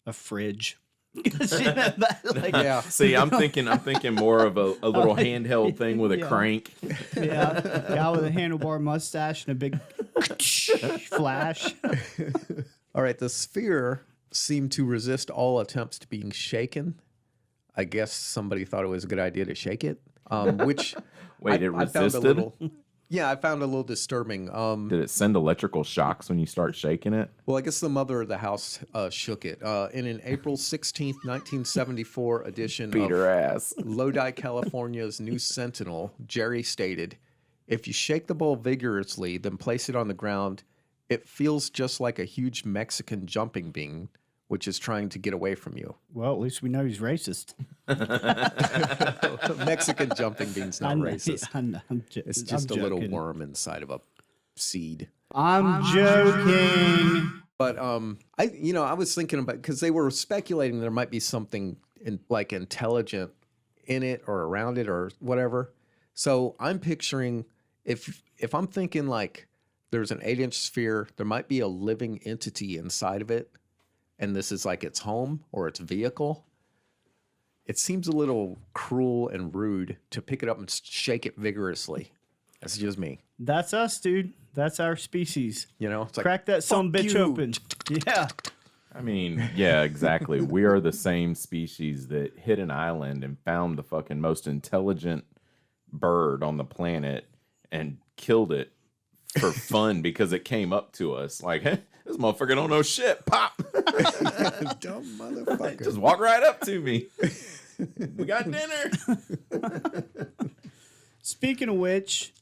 a fridge. Yeah. See, I'm thinking more of a little handheld thing with a Yeah. crank. Yeah, guy with a handlebar mustache and a big flash. All right, the sphere seemed to resist all attempts to being shaken. I guess somebody thought it was a good idea to shake it, which Wait, it resisted? I found a little disturbing. Did it send electrical shocks when you start shaking it? Well, I guess the mother of the house shook it. In an April 16th, 1974 edition Beat her of ass. Lodi, California's News Sentinel, Jerry stated, "If you shake the ball vigorously, then place it on the ground, it feels just like a huge Mexican jumping bean, which is trying to get away from you." Well, at least we know he's racist. Mexican jumping bean's not racist. It's just I'm a little joking. worm inside of a seed. I'm joking. But I was thinking about, because they were speculating there might be something like intelligent in it or around it or whatever. So I'm picturing, if I'm thinking like there's an 8-inch sphere, there might be a living entity inside of it, and this is like its home or its vehicle. It seems a little cruel and rude to pick it up and shake it vigorously. That's just me. That's us, dude. That's our species. You know, it's like, Crack that some "Fuck bitch you." open. Yeah. I mean, yeah, exactly. We are the same species that hit an island and found the fucking most intelligent bird on the planet and killed it for fun because it came up to us like, hey, this motherfucker don't know shit. Pop. Dumb motherfucker. Just walk right up to me. We got dinner. Speaking of which,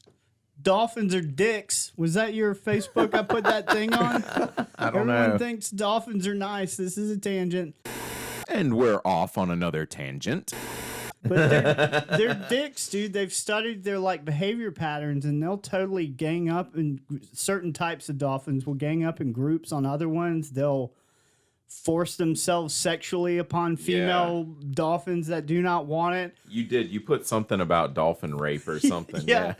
dolphins are dicks. Was that your Facebook? I put that thing on. I don't Everyone know. thinks dolphins are nice. This is a tangent. And we're off on another tangent. But they're dicks, dude. They've studied their like behavior patterns, and they'll totally gang up. And certain types of dolphins will gang up in groups on other ones. They'll force themselves sexually upon female dolphins that do not want it. You put something about dolphin rape or something. Yeah,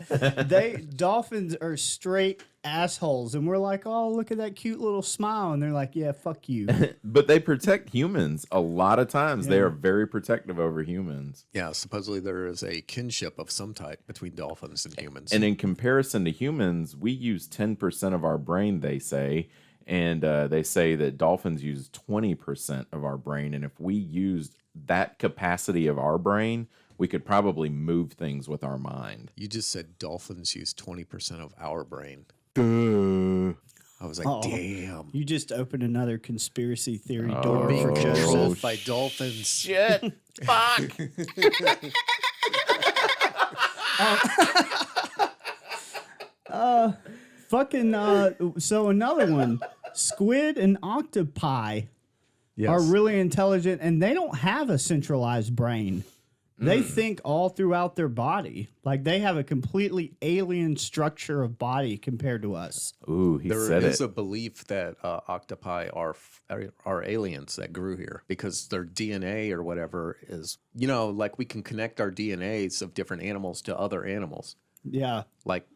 dolphins are straight assholes, and we're like, oh, look at that cute little smile, and they're like, yeah, fuck you. But they protect humans a lot of times. They are very protective over humans. Yeah, supposedly there is a kinship of some type between dolphins and humans. And in comparison to humans, we use 10% of our brain, they say. And they say that dolphins use 20% of our brain. And if we used that capacity of our brain, we could probably move things with our mind. You just said dolphins use 20% of our brain. I was like, Uh-oh. damn. You just opened another conspiracy theory Oh, door Being for controlled Joseph. by dolphins. Shit. Fuck. So another one, squid and octopi Yes. are really intelligent, and they don't have a centralized brain. They think all throughout their body. Like they have a completely alien structure of body compared to us. Ooh, he There said is it. a belief that octopi are aliens that grew here because their DNA or whatever is, like we can connect our DNAs of different animals to other animals. Yeah. Like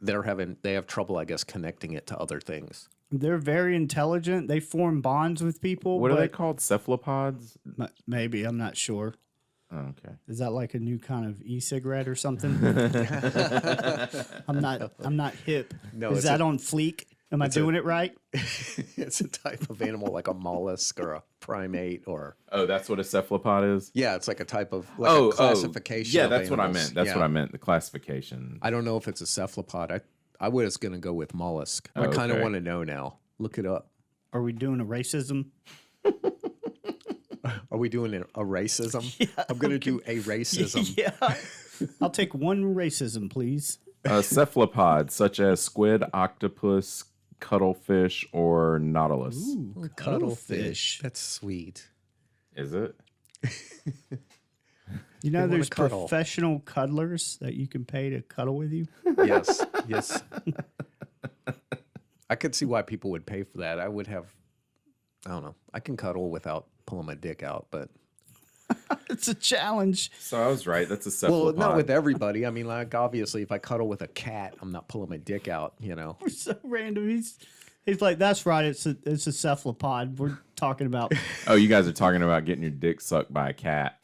they have trouble, I guess, connecting it to other things. They're very intelligent. They form bonds with people. What are they called? Cephalopods? Maybe. I'm not sure. Oh, okay. Is that like a new kind of e-cigarette or something? I'm not hip. No, Is that on fleek? Am I doing it right? It's a type of animal like a mollusk or a primate or. Oh, that's what a cephalopod is? Yeah, it's like a type of a classification. Yeah, of that's what I animals. meant. That's what Yeah. I meant. The classification. I don't know if it's a cephalopod. I was going to go with mollusk. I kind of okay. want to know now. Look it up. Are we doing a racism? Are we doing a racism? Yeah, I'm going to do a racism. Yeah. I'll take one racism, please. Cephalopods, such as squid, octopus, cuttlefish, or nautilus. Ooh, Cuttlefish. That's sweet. Is it? You know, wanna there's cuddle. professional cuddlers that you can pay to cuddle with you. Yes. Yes. I could see why people would pay for that. I don't know. I can cuddle without pulling my dick out, but. It's a challenge. So I was right. That's a Well, cephalopod. not with everybody. I mean, like, obviously, if I cuddle with a cat, I'm not pulling my dick out, you know? We're so random. He's like, that's right. It's a cephalopod. We're talking about. Oh, you guys are talking about getting your dick sucked by a cat.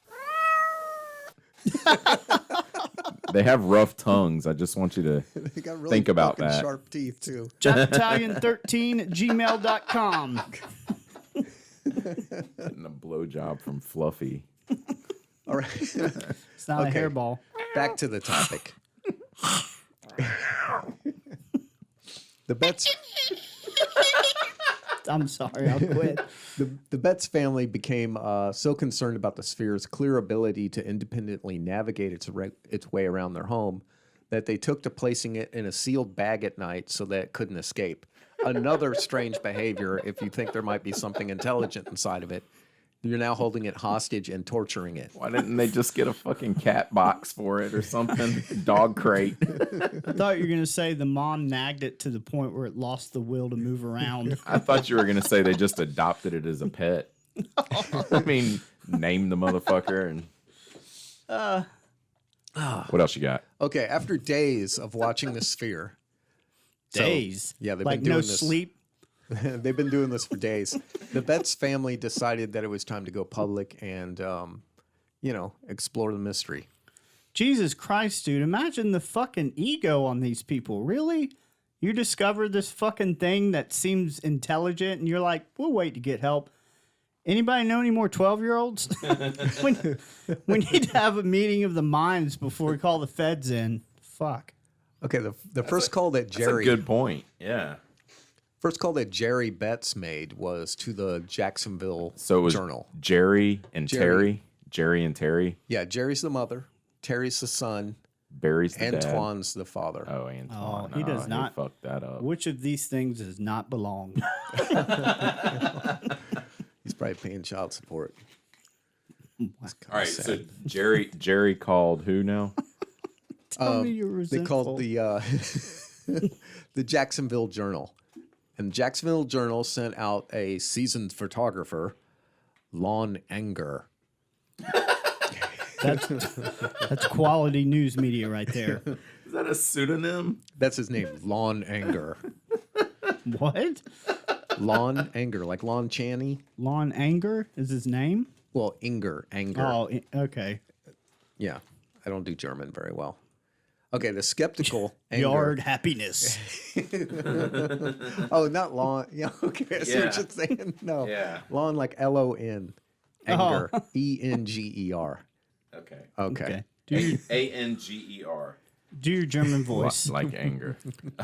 They have rough tongues. I just want you to They got really think about fucking that. sharp teeth, too. JackItalian13@gmail.com. Getting a blowjob from Fluffy. All right. It's not Okay. a hairball. Back to the topic. The Betz I'm sorry. I'll quit. the Betz family became so concerned about the sphere's clear ability to independently navigate its way around their home that they took to placing it in a sealed bag at night so that it couldn't escape. Another strange behavior if you think there might be something intelligent inside of it. You're now holding it hostage and torturing it. Why didn't they just get a fucking cat box for it or something? Dog crate. I thought you were going to say the mom nagged it to the point where it lost the will to move around. I thought you were going to say they just adopted it as a pet. I mean, name the motherfucker and. What else you got? Okay, after days of watching the sphere. Days. Yeah, they've like been doing no this. sleep. They've been doing this for days. The Betz family decided that it was time to go public and, explore the mystery. Jesus Christ, dude. Imagine the fucking ego on these people. Really? You discovered this fucking thing that seems intelligent and you're like, we'll wait to get help. Anybody know any more 12-year-olds? we need to have a meeting of the minds before we call the feds in. Fuck. Okay, the first call that Jerry That's a good point. Yeah. first call that Jerry Betz made was to the Jacksonville So it was Journal. Jerry and Jerry. Terry. Jerry and Terry. Yeah, Jerry's the mother, Terry's the son, Barry's the dad. Antoine's the father. Oh, Antoine. Oh, he does not. He fucked that up. Which of these things does not belong? He's probably paying child support. All right, so Jerry called who now? Tell me you're They resentful. called the the Jacksonville Journal, and the Jacksonville Journal sent out a seasoned photographer, Lon Anger. That's quality news media right there. Is that a pseudonym? That's his name, Lon Anger. What? Lon Anger, like Lon Chaney. Lon Anger is his name? Well, Anger. Oh, okay. Yeah, I don't do German very well. Okay, the skeptical Anger. Yard happiness. Oh, not Lon. Yeah, okay, I see what Yeah. you're saying. No, Yeah. Lon like Lon. Anger. Enger. Okay. Okay. Okay. Anger. Do your German voice. Like anger.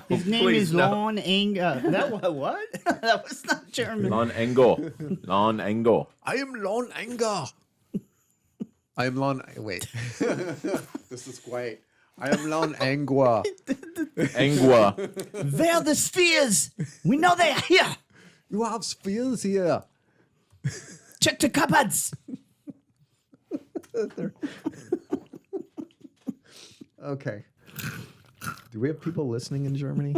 His name is Lon Anger. That what? That was not German. Lon Engel. Lon Engel. I am Lon Anger. I am Lon. Wait. This is great. I am Lon Angua. Angua. Where are the spheres? We know they are here. You have spheres here. Check the cupboards. Okay. Do we have people listening in Germany?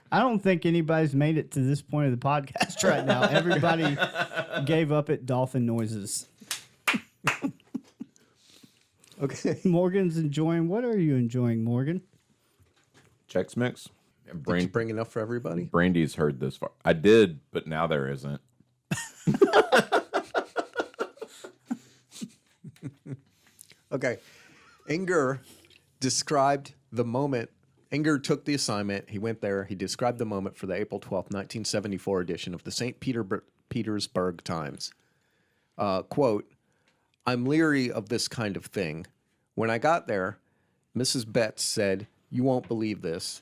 I don't think anybody's made it to this point of the podcast right now. Everybody gave up at dolphin noises. Okay. Morgan's enjoying. What are you enjoying, Morgan? Chex Mix. Did you bring enough for everybody? Brandy's heard this far. I did, but now there isn't. Okay. Inger described the moment. Inger took the assignment. He went there. He described the moment for the April 12th, 1974 edition of the St. Petersburg Times. Quote, I'm leery of this kind of thing. When I got there, Mrs. Betz said, you won't believe this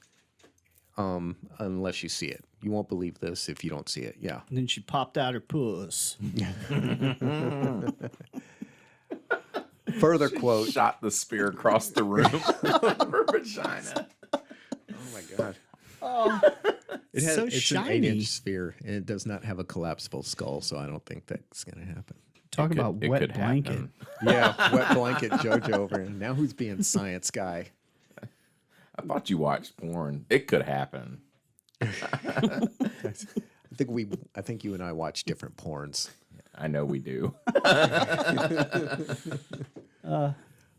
unless you see it. You won't believe this if you don't see it. Yeah. And then she popped out her puss. Further quote. Shot the spear across the room of her vagina. Oh my God. It has, so it's shiny. an 8-inch sphere, and it does not have a collapsible skull, so I don't think that's going to happen. Talk about It wet could blanket. happen. Yeah, wet blanket JoJo over here. Now who's being science guy? I thought you watched porn. It could happen. I think you and I watch different porns. I know we do.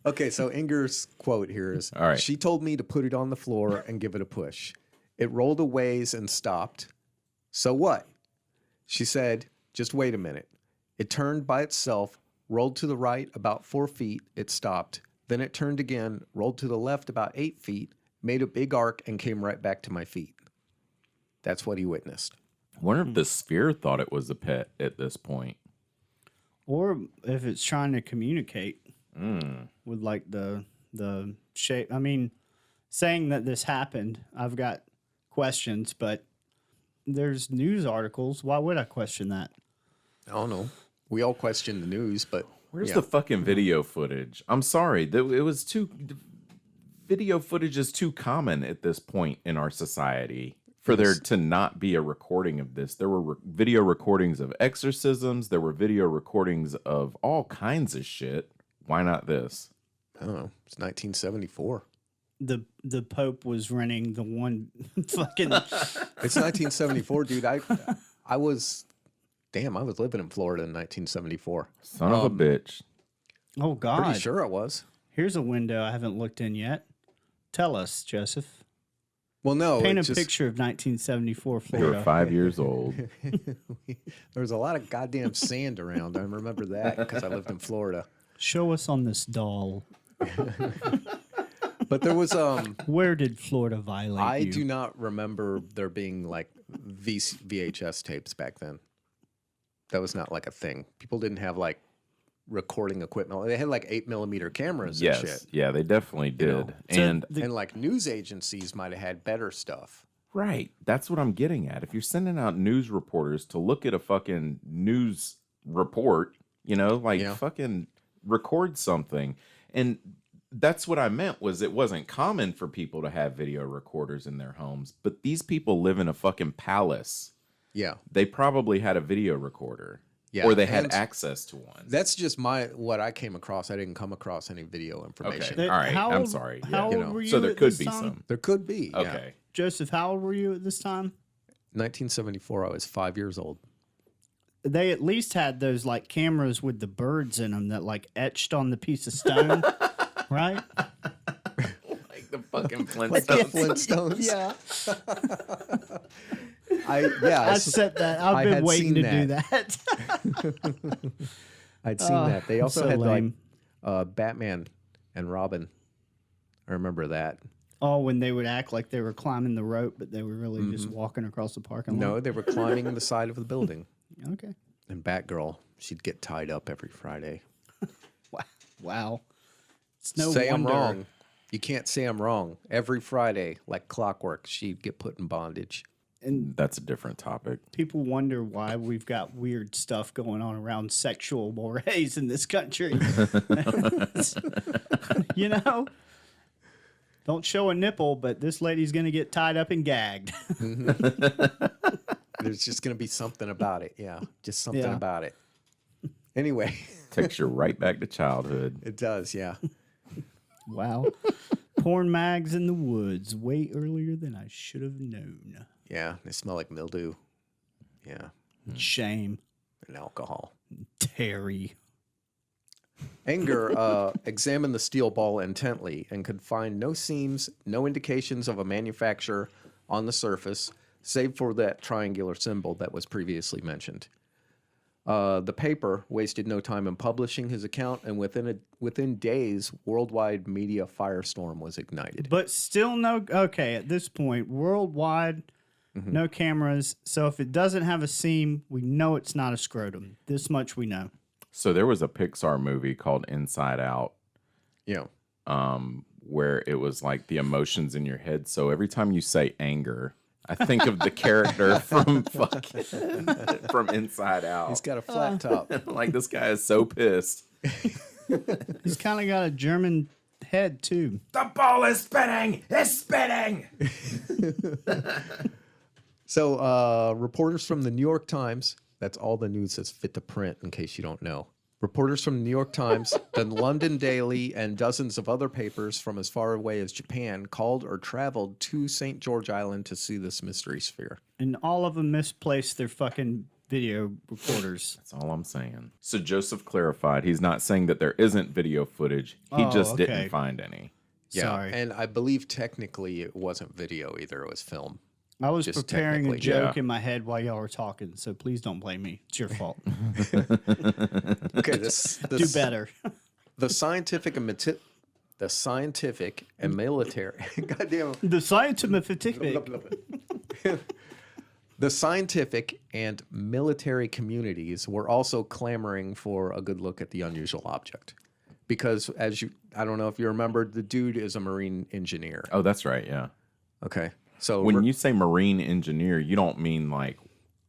Okay, so Inger's quote here is, All right. She told me to put it on the floor and give it a push. It rolled a ways and stopped. So what? She said, just wait a minute. It turned by itself, rolled to the right about 4 feet, it stopped. Then it turned again, rolled to the left about 8 feet, made a big arc, and came right back to my feet. That's what he witnessed. I wonder if the sphere thought it was a pet at this point. Or if it's trying to communicate with like the shape. I mean, saying that this happened, I've got questions, but there's news articles. Why would I question that? I don't know. We all question the news, but Where's the fucking video footage? I'm sorry. Video footage is too common at this point in our society for there to not be a recording of this. There were video recordings of exorcisms. There were video recordings of all kinds of shit. Why not this? I don't know. It's 1974. The Pope was renting the one fucking. It's 1974, dude. I was living in Florida in 1974. Son of a bitch. Oh God! Pretty sure I was. Here's a window I haven't looked in yet. Tell us, Joseph. Well, no. Paint a just, picture of 1974 You Florida. were 5 years old. There was a lot of goddamn sand around. I remember that because I lived in Florida. Show us on this doll. But there was Where did Florida violate I you? do not remember there being like VHS tapes back then. That was not like a thing. People didn't have like recording equipment. They had like 8mm cameras and shit. Yes. Yeah, they definitely did. know. And And like news agencies might have had better stuff. right. That's what I'm getting at. If you're sending out news reporters to look at a fucking news report, fucking record something. And that's what I meant was it wasn't common for people to have video recorders in their homes, but these people live in a fucking palace. Yeah. They probably had a video recorder. Yeah, Or they had and access to one. That's just what I came across. I didn't come across any video information. Okay. All right. How I'm old- sorry. How Yeah. old were you So there at could this be time? some. There could be. Yeah. Okay. Joseph, how old were you at this time? 1974, I was 5 years old. They at least had those like cameras with the birds in them that like etched on the piece of stone, right? Like the fucking Flintstones. Like the Flintstones. Yeah. I said that. I've I been had waiting seen to do that. I'd seen that. They also so had lame. like Batman and Robin. I remember that. Oh, when they would act like they were climbing the rope, but they were really just walking across the parking lot. No, they were climbing the side of the building. Okay. And Batgirl, she'd get tied up every Friday. Wow. It's no say wonder. I'm wrong. You can't say I'm wrong. Every Friday, like clockwork, she'd get put in bondage. And That's a different topic. people wonder why we've got weird stuff going on around sexual mores in this country. You know? Don't show a nipple, but this lady's going to get tied up and gagged. There's just going to be something about it. Yeah, just something Yeah. about it. Anyway, Takes you right back to childhood. it does, yeah. Wow. Porn mags in the woods way earlier than I should have known. Yeah, they smell like mildew. Yeah, Shame. and alcohol. Terry. Anger examined the steel ball intently and could find no seams, no indications of a manufacturer on the surface, save for that triangular symbol that was previously mentioned. The paper wasted no time in publishing his account, and within days, worldwide media firestorm was ignited. But still no. Okay, at this point, worldwide, no cameras. So if it doesn't have a seam, we know it's not a scrotum. This much we know. So there was a Pixar movie called Inside Out, Yeah. where it was like the emotions in your head. So every time you say anger, I think of the character from Inside Out. He's got a flat top. Like, this guy is so pissed. He's kind of got a German head too. The ball is spinning. It's spinning. So, reporters from the New York Times, that's all the news that's fit to print, in case you don't know. Reporters from the New York Times, the London Daily, and dozens of other papers from as far away as Japan called or traveled to St. George Island to see this mystery sphere. And all of them misplaced their fucking video recorders. That's all I'm saying. So Joseph clarified he's not saying that there isn't video footage. He just didn't find any. Yeah, Sorry. and I believe technically it wasn't video either, it was film. I was Just preparing a technically, joke yeah. in my head while y'all were talking, so please don't blame me. It's your fault. Okay, this Do better. The scientific and military. Goddamn. The scientific. The scientific and military communities were also clamoring for a good look at the unusual object, because I don't know if you remember, the dude is a marine engineer. Oh, that's right. Yeah. Okay, so When you say marine engineer, you don't mean like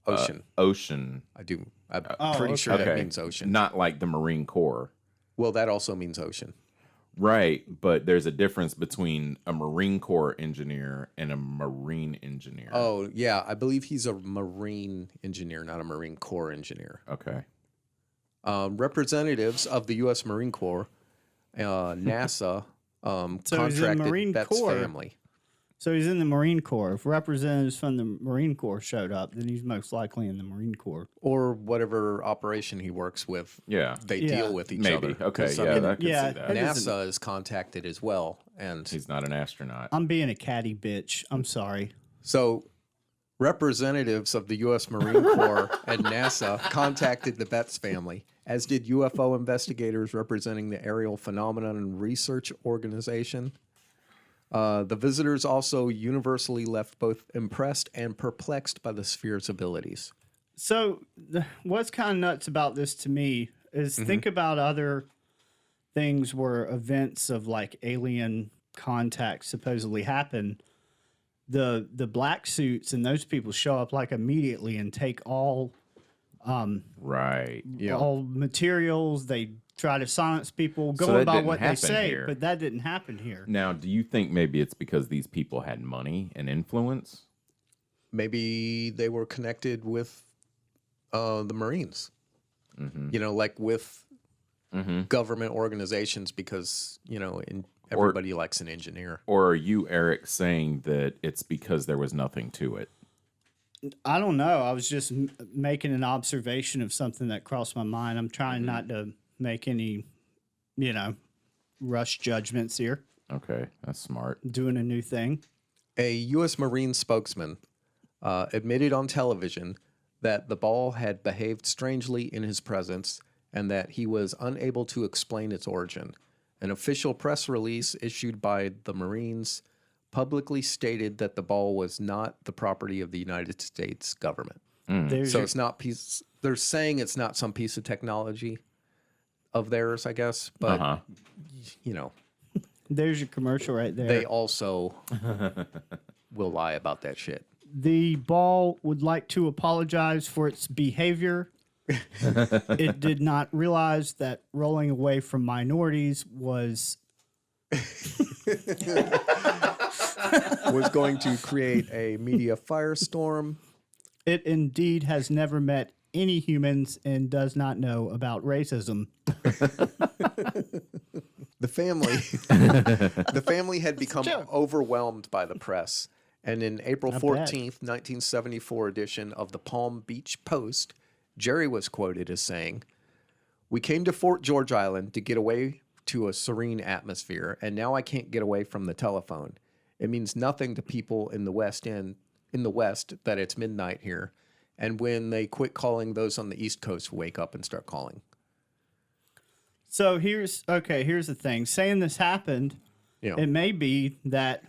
ocean. Ocean. I do. I'm pretty sure that means ocean. Not like the Marine Corps. Well, that also means ocean. Right, but there's a difference between a Marine Corps engineer and a marine engineer. Oh, yeah. I believe he's a marine engineer, not a Marine Corps engineer. Okay. Representatives of the U.S. Marine Corps, NASA, he's in contracted Marine Betz Corps. family. So he's in the Marine Corps. If representatives from the Marine Corps showed up, then he's most likely in the Marine Corps. Or whatever operation he works with. Yeah. They Yeah. deal with each Maybe. other. Okay. 'Cause, Yeah, I could see that. NASA is contacted as well. And He's not an astronaut. I'm being a catty bitch. I'm sorry. so representatives of the U.S. Marine Corps and NASA contacted the Betz family, as did UFO investigators representing the Aerial Phenomenon Research Organization. The visitors also universally left both impressed and perplexed by the sphere's abilities. So what's kind of nuts about this to me is think about other things where events of like alien contact supposedly happen. The black suits and those people show up like immediately and take all Right. all materials. They try to silence people, So going that by didn't what they happen say, here. but that didn't happen here. Now, do you think maybe it's because these people had money and influence? Maybe they were connected with the Marines, you know, like with government organizations, because, you know, everybody likes an engineer. Or are you, Eric, saying that it's because there was nothing to it? I don't know. I was just making an observation of something that crossed my mind. I'm trying not to make any, rush judgments here. Okay, that's smart. Doing a new thing. A U.S. Marine spokesman admitted on television that the ball had behaved strangely in his presence and that he was unable to explain its origin. An official press release issued by the Marines publicly stated that the ball was not the property of the United States government. There's So your- it's not they're saying it's not some piece of technology of theirs, I guess, but you know, there's your commercial right there. they also will lie about that shit. The ball would like to apologize for its behavior. It did not realize that rolling away from minorities was Was going to create a media firestorm. it indeed has never met any humans and does not know about racism. The family had become overwhelmed by the press. And in April Not 14th, 1974 edition of the Palm Beach Post, Jerry was quoted as saying, We came to Fort George Island to get away to a serene atmosphere, and now I can't get away from the telephone. It means nothing to people in the West that it's midnight here, and when they quit calling, those on the East Coast wake up and start calling. So here's the thing. Saying this happened, it may be that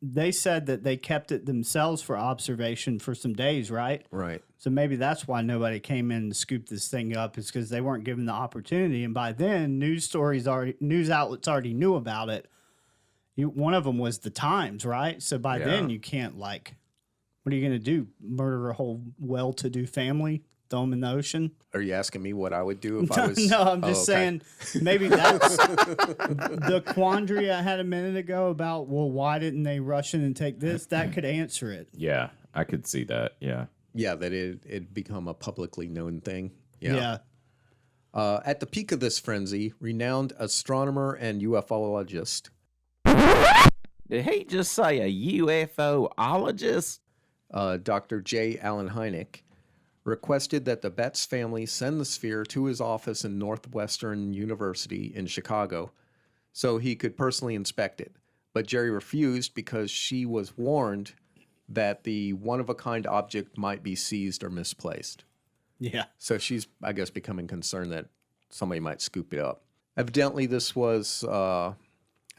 they said that they kept it themselves for observation for some days, right? Right. So maybe that's why nobody came in to scoop this thing up, is because they weren't given the opportunity. And by then, news outlets already knew about it. One of them was the Times, right? So by then, you can't, like, what are you going to do? Murder a whole well-to-do family? Throw them in the ocean? Are you asking me what I would do if I was... No, I'm just saying maybe that's the quandary I had a minute ago about, well, why didn't they rush in and take this? That could answer it. Yeah, I could see that. Yeah. Yeah, that it'd become a publicly known thing. Yeah. At the peak of this frenzy, renowned astronomer and UFOologist... Did he just say a UFOologist? Dr. J. Allen Hynek, requested that the Betz family send the sphere to his office in Northwestern University in Chicago so he could personally inspect it. But Jerry refused because she was warned that the one-of-a-kind object might be seized or misplaced. Yeah. So she's, I guess, becoming concerned that somebody might scoop it up. Evidently, this was an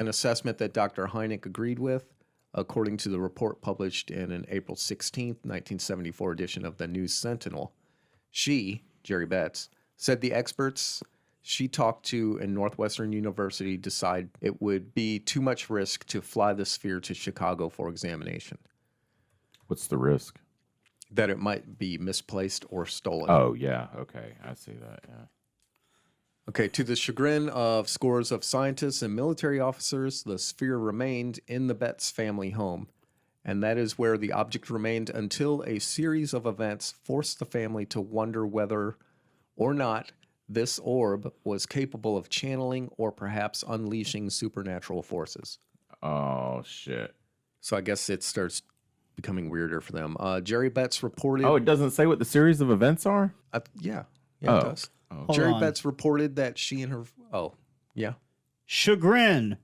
assessment that Dr. Hynek agreed with, according to the report published in an April 16th, 1974 edition of the News Sentinel. She, Jerry Betz, said the experts she talked to in Northwestern University decided it would be too much risk to fly the sphere to Chicago for examination. What's the risk? That it might be misplaced or stolen. Oh, yeah. Okay. I see that. Yeah. Okay, to the chagrin of scores of scientists and military officers, the sphere remained in the Betz family home, and that is where the object remained until a series of events forced the family to wonder whether or not this orb was capable of channeling or perhaps unleashing supernatural forces. Oh, shit. So I guess it starts becoming weirder for them. Jerry Betz reported... Oh, it doesn't say what the series of events are? Yeah, it Oh. does. Oh. Jerry Betz reported that she and her... Oh, yeah. Chagrin.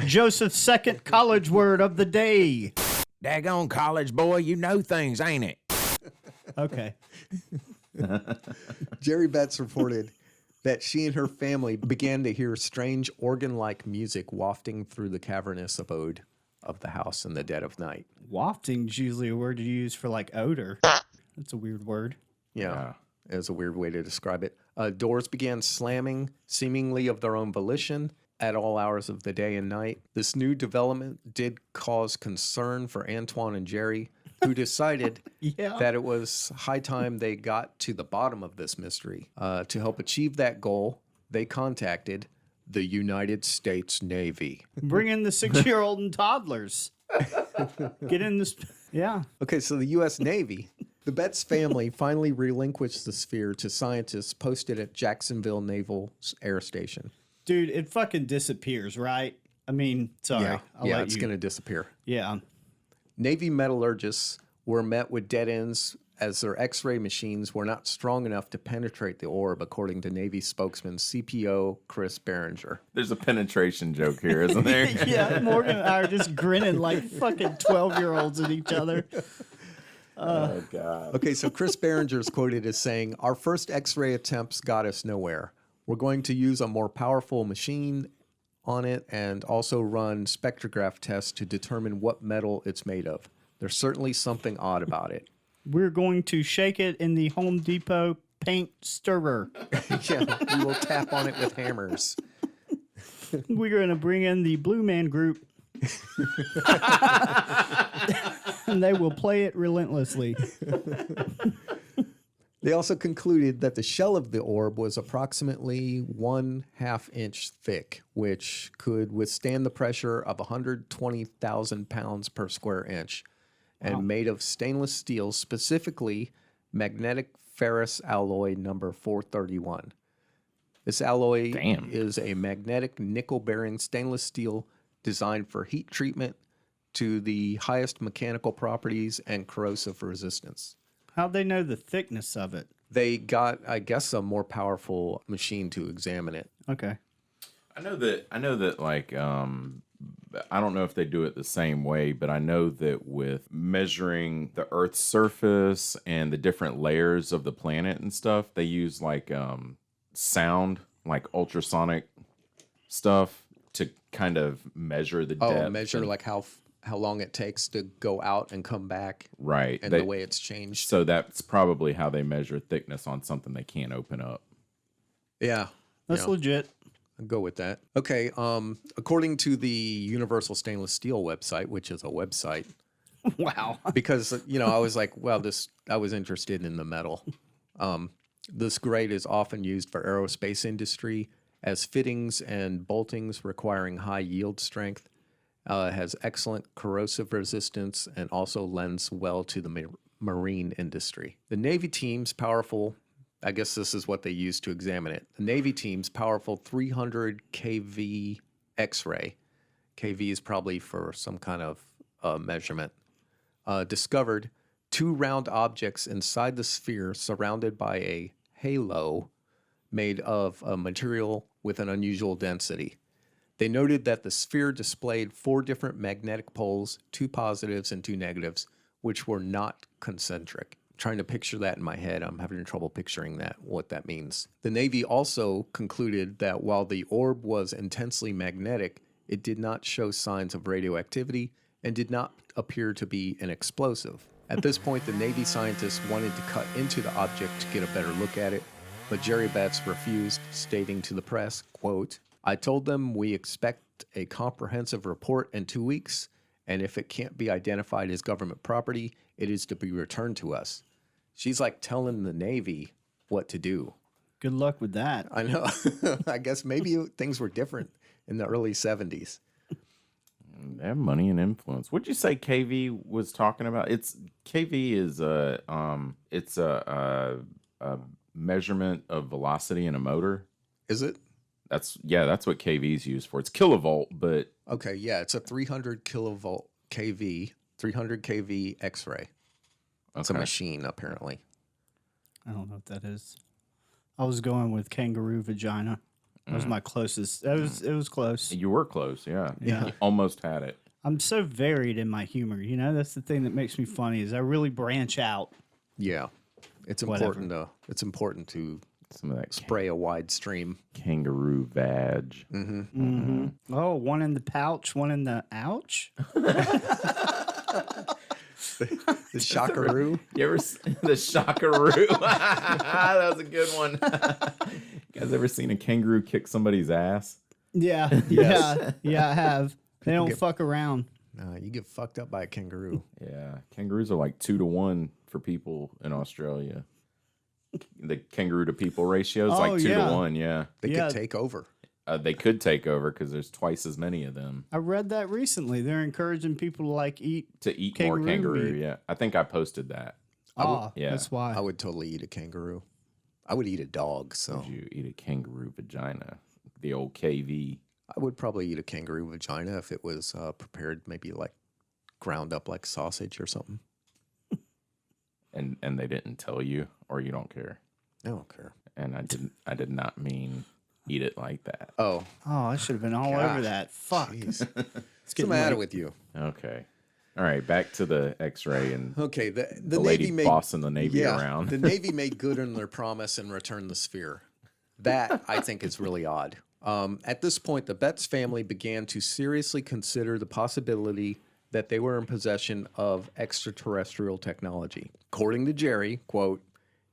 Joseph's second college word of the day. Daggone college boy, you know things, ain't it? Okay. Jerry Betz reported that she and her family began to hear strange organ-like music wafting through the cavernous abode of the house in the dead of night. Wafting is usually a word you use for, like, odor. That's a weird word. Yeah. It was a weird way to describe it. Doors began slamming, seemingly of their own volition, at all hours of the day and night. This new development did cause concern for Antoine and Jerry, who decided that it was high time they got to the bottom of this mystery. To help achieve that goal, they contacted the United States Navy. Bring in the 6-year-old and toddlers. Get in this. Yeah. Okay, so the U.S. Navy. The Betz family finally relinquished the sphere to scientists posted at Jacksonville Naval Air Station. Dude, it fucking disappears, right? I mean, sorry. Yeah, it's going to disappear. Yeah. Navy metallurgists were met with dead ends as their X-ray machines were not strong enough to penetrate the orb, according to Navy spokesman CPO Chris Behringer. There's a penetration joke here, isn't there? Yeah, Morgan and I are just grinning like fucking 12-year-olds at each other. Oh, God. Okay, so Chris Behringer is quoted as saying, "Our first X-ray attempts got us nowhere. We're going to use a more powerful machine on it and also run spectrograph tests to determine what metal it's made of. There's certainly something odd about it." We're going to shake it in the Home Depot paint stirrer. Yeah, we will tap on it with hammers. We're going to bring in the Blue Man Group. And they will play it relentlessly. They also concluded that the shell of the orb was approximately 1/2 inch thick, which could withstand the pressure of 120,000 pounds per square inch, and made of stainless steel, specifically magnetic ferrous alloy number 431. This alloy is a magnetic nickel-bearing stainless steel designed for heat treatment to the highest mechanical properties and corrosive resistance. How'd they know the thickness of it? They got, I guess, a more powerful machine to examine it. Okay. I know that like I don't know if they do it the same way, but I know that with measuring the Earth's surface and the different layers of the planet and stuff, they use like sound, like ultrasonic stuff to kind of measure the depth. Oh, measure like how long it takes to go out and come back. Right. And the way it's changed. So that's probably how they measure thickness on something they can't open up. Yeah. That's legit. I'll go with that. Okay. According to the Universal Stainless Steel website, which is a website. Wow. Because, I was like, well, I was interested in the metal. This grade is often used for aerospace industry as fittings and boltings requiring high yield strength. Has excellent corrosive resistance and also lends well to the marine industry. The Navy team's powerful, I guess this is what they use to examine it. The Navy team's powerful 300 kV X-ray, kV is probably for some kind of measurement, discovered 2 round objects inside the sphere surrounded by a halo made of a material with an unusual density. They noted that the sphere displayed 4 different magnetic poles, 2 positives and 2 negatives, which were not concentric. I'm trying to picture that in my head. I'm having trouble picturing what that means. The Navy also concluded that while the orb was intensely magnetic, it did not show signs of radioactivity and did not appear to be an explosive. At this point, the Navy scientists wanted to cut into the object to get a better look at it, but Jerry Betz refused, stating to the press, quote, "I told them we expect a comprehensive report in 2 weeks, and if it can't be identified as government property, it is to be returned to us." She's like telling the Navy what to do. Good luck with that. I know. I guess maybe things were different in the early 70s. They have money and influence. What'd you say KV was talking about? KV is a measurement of velocity in a motor. Is it? That's what KV is used for. It's kilovolt, but okay, yeah, it's a 300 kilovolt kV, 300 kV X-ray. It's a machine, apparently. I don't know what that is. I was going with kangaroo vagina. That was my closest. It was close. You were close, yeah. Yeah. You almost had it. I'm so varied in my humor. That's the thing that makes me funny is I really branch out. Yeah, it's important to Some of that spray a wide stream. Kangaroo vag. Oh, one in the pouch, one in the ouch. The shockaroo. You ever the shockaroo? That was a good one. You guys ever seen a kangaroo kick somebody's ass? Yeah, yeah, I have. They don't fuck around. You get fucked up by a kangaroo. Yeah, kangaroos are like 2 to 1 for people in Australia. The kangaroo to people ratio is like 2 to 1. Yeah, They could take over. They could take over because there's twice as many of them. I read that recently. They're encouraging people to eat more kangaroo. Yeah, I think I posted that. That's why. I would totally eat a kangaroo. I would eat a dog. So would you eat a kangaroo vagina? The old KV. I would probably eat a kangaroo vagina if it was prepared, maybe like ground up like sausage or something. And they didn't tell you, or you don't care. I don't care. And I did not mean eat it like that. Oh, I should have been all over that. Fuck. What's the matter with you? Okay. All right, back to the X-ray and okay. The lady Navy bossing the Navy around. The Navy made good on their promise and returned the sphere. That I think is really odd. At this point, the Betz family began to seriously consider the possibility that they were in possession of extraterrestrial technology. According to Jerry, quote,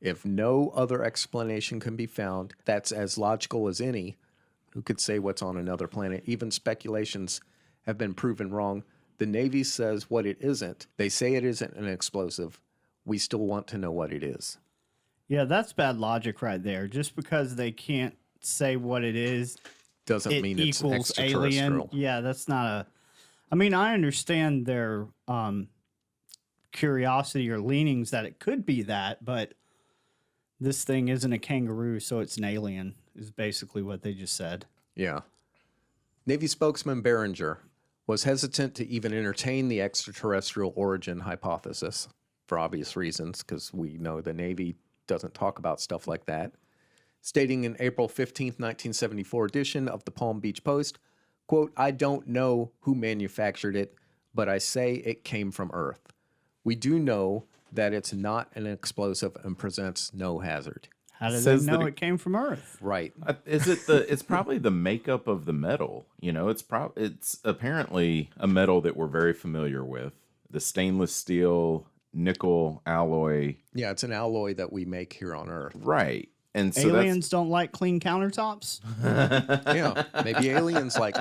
"If no other explanation can be found that's as logical as any, who could say what's on another planet? Even speculations have been proven wrong. The Navy says what it isn't. They say it isn't an explosive. We still want to know what it is." Yeah, that's bad logic right there. Just because they can't say what it is doesn't mean it's equals extraterrestrial. Alien. Yeah, that's not a... I mean, I understand their curiosity or leanings that it could be that, but this thing isn't a kangaroo, so it's an alien, is basically what they just said. Yeah. Navy spokesman Behringer was hesitant to even entertain the extraterrestrial origin hypothesis for obvious reasons, because we know the Navy doesn't talk about stuff like that, stating in April 15th, 1974 edition of the Palm Beach Post, quote, "I don't know who manufactured it, but I say it came from Earth. We do know that it's not an explosive and presents no hazard." How did they Says know that it came from Earth? Right. It's probably the makeup of the metal. You know, it's apparently a metal that we're very familiar with. The stainless steel nickel alloy. Yeah, it's an alloy that we make here on Earth. Right. And so Aliens don't like clean countertops? Yeah, maybe aliens like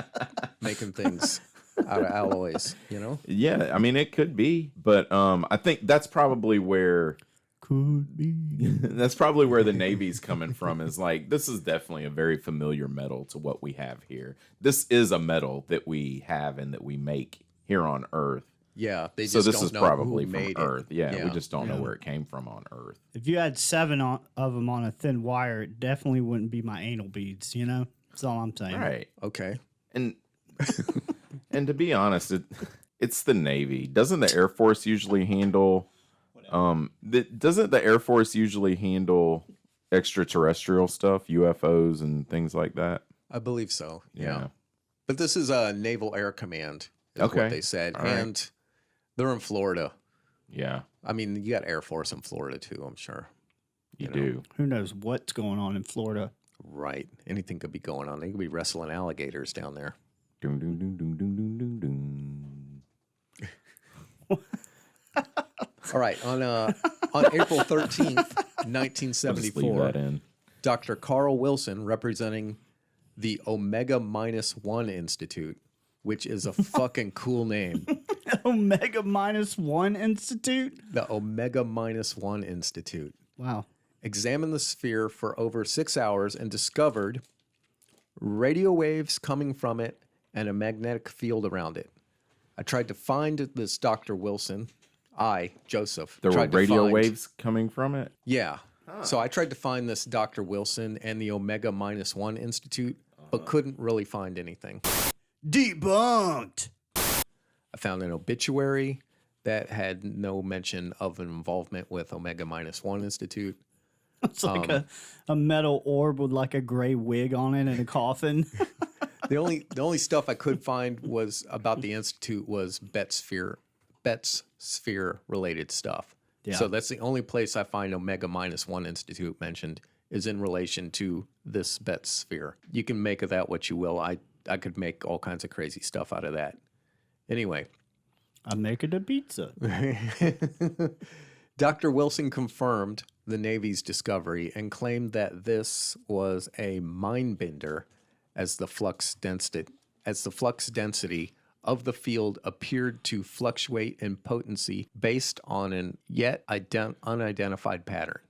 making things out of alloys, you know? yeah, I mean it could be, but I think that's probably where Could be. that's probably where the Navy's coming from, is like, this is definitely a very familiar metal to what we have here. This is a metal that we have and that we make here on Earth. Yeah, they just So this don't is know probably who from made Earth. it. Yeah, we just don't know where it came from on Earth. If you had 7 of them on a thin wire, it definitely wouldn't be my anal beads, you know? That's all I'm saying. Right. Okay. And and to be honest, it's the Navy. Doesn't the Air Force usually handle doesn't the Air Force usually handle extraterrestrial stuff, UFOs and things like that? I believe so. Yeah. Yeah. But this is a Naval Air Command, is Okay. what they said. All right. And they're in Florida. Yeah, I mean, you got Air Force in Florida too, I'm sure. you know. do. Who knows what's going on in Florida? Right. Anything could be going on. They could be wrestling alligators down there. Dun, dun, dun, dun, dun, dun, dun, dun. All right. On April 13th, I'll just leave 1974, that in. Dr. Carl Wilson, representing the Omega-1 Institute, which is a fucking cool name. Omega-1 Institute? The Omega-1 Institute. Wow. Examined the sphere for over 6 hours and discovered radio waves coming from it and a magnetic field around it. I tried to find this Dr. Wilson. Joseph. There were tried to radio find- waves coming from it. Yeah. So I tried to find this Dr. Wilson and the Omega-1 Institute, but couldn't really find anything. Debunked. I found an obituary that had no mention of an involvement with Omega-1 Institute. It's like a metal orb with like a gray wig on it and a coffin. The only stuff I could find was about the institute was Betz sphere related stuff. Yeah. So that's the only place I find Omega-1 Institute mentioned is in relation to this Betz sphere. You can make of that what you will. I could make all kinds of crazy stuff out of that. Anyway, I'm making a pizza. Dr. Wilson confirmed the Navy's discovery and claimed that this was a mind bender as the flux density of the field appeared to fluctuate in potency based on an yet unidentified pattern.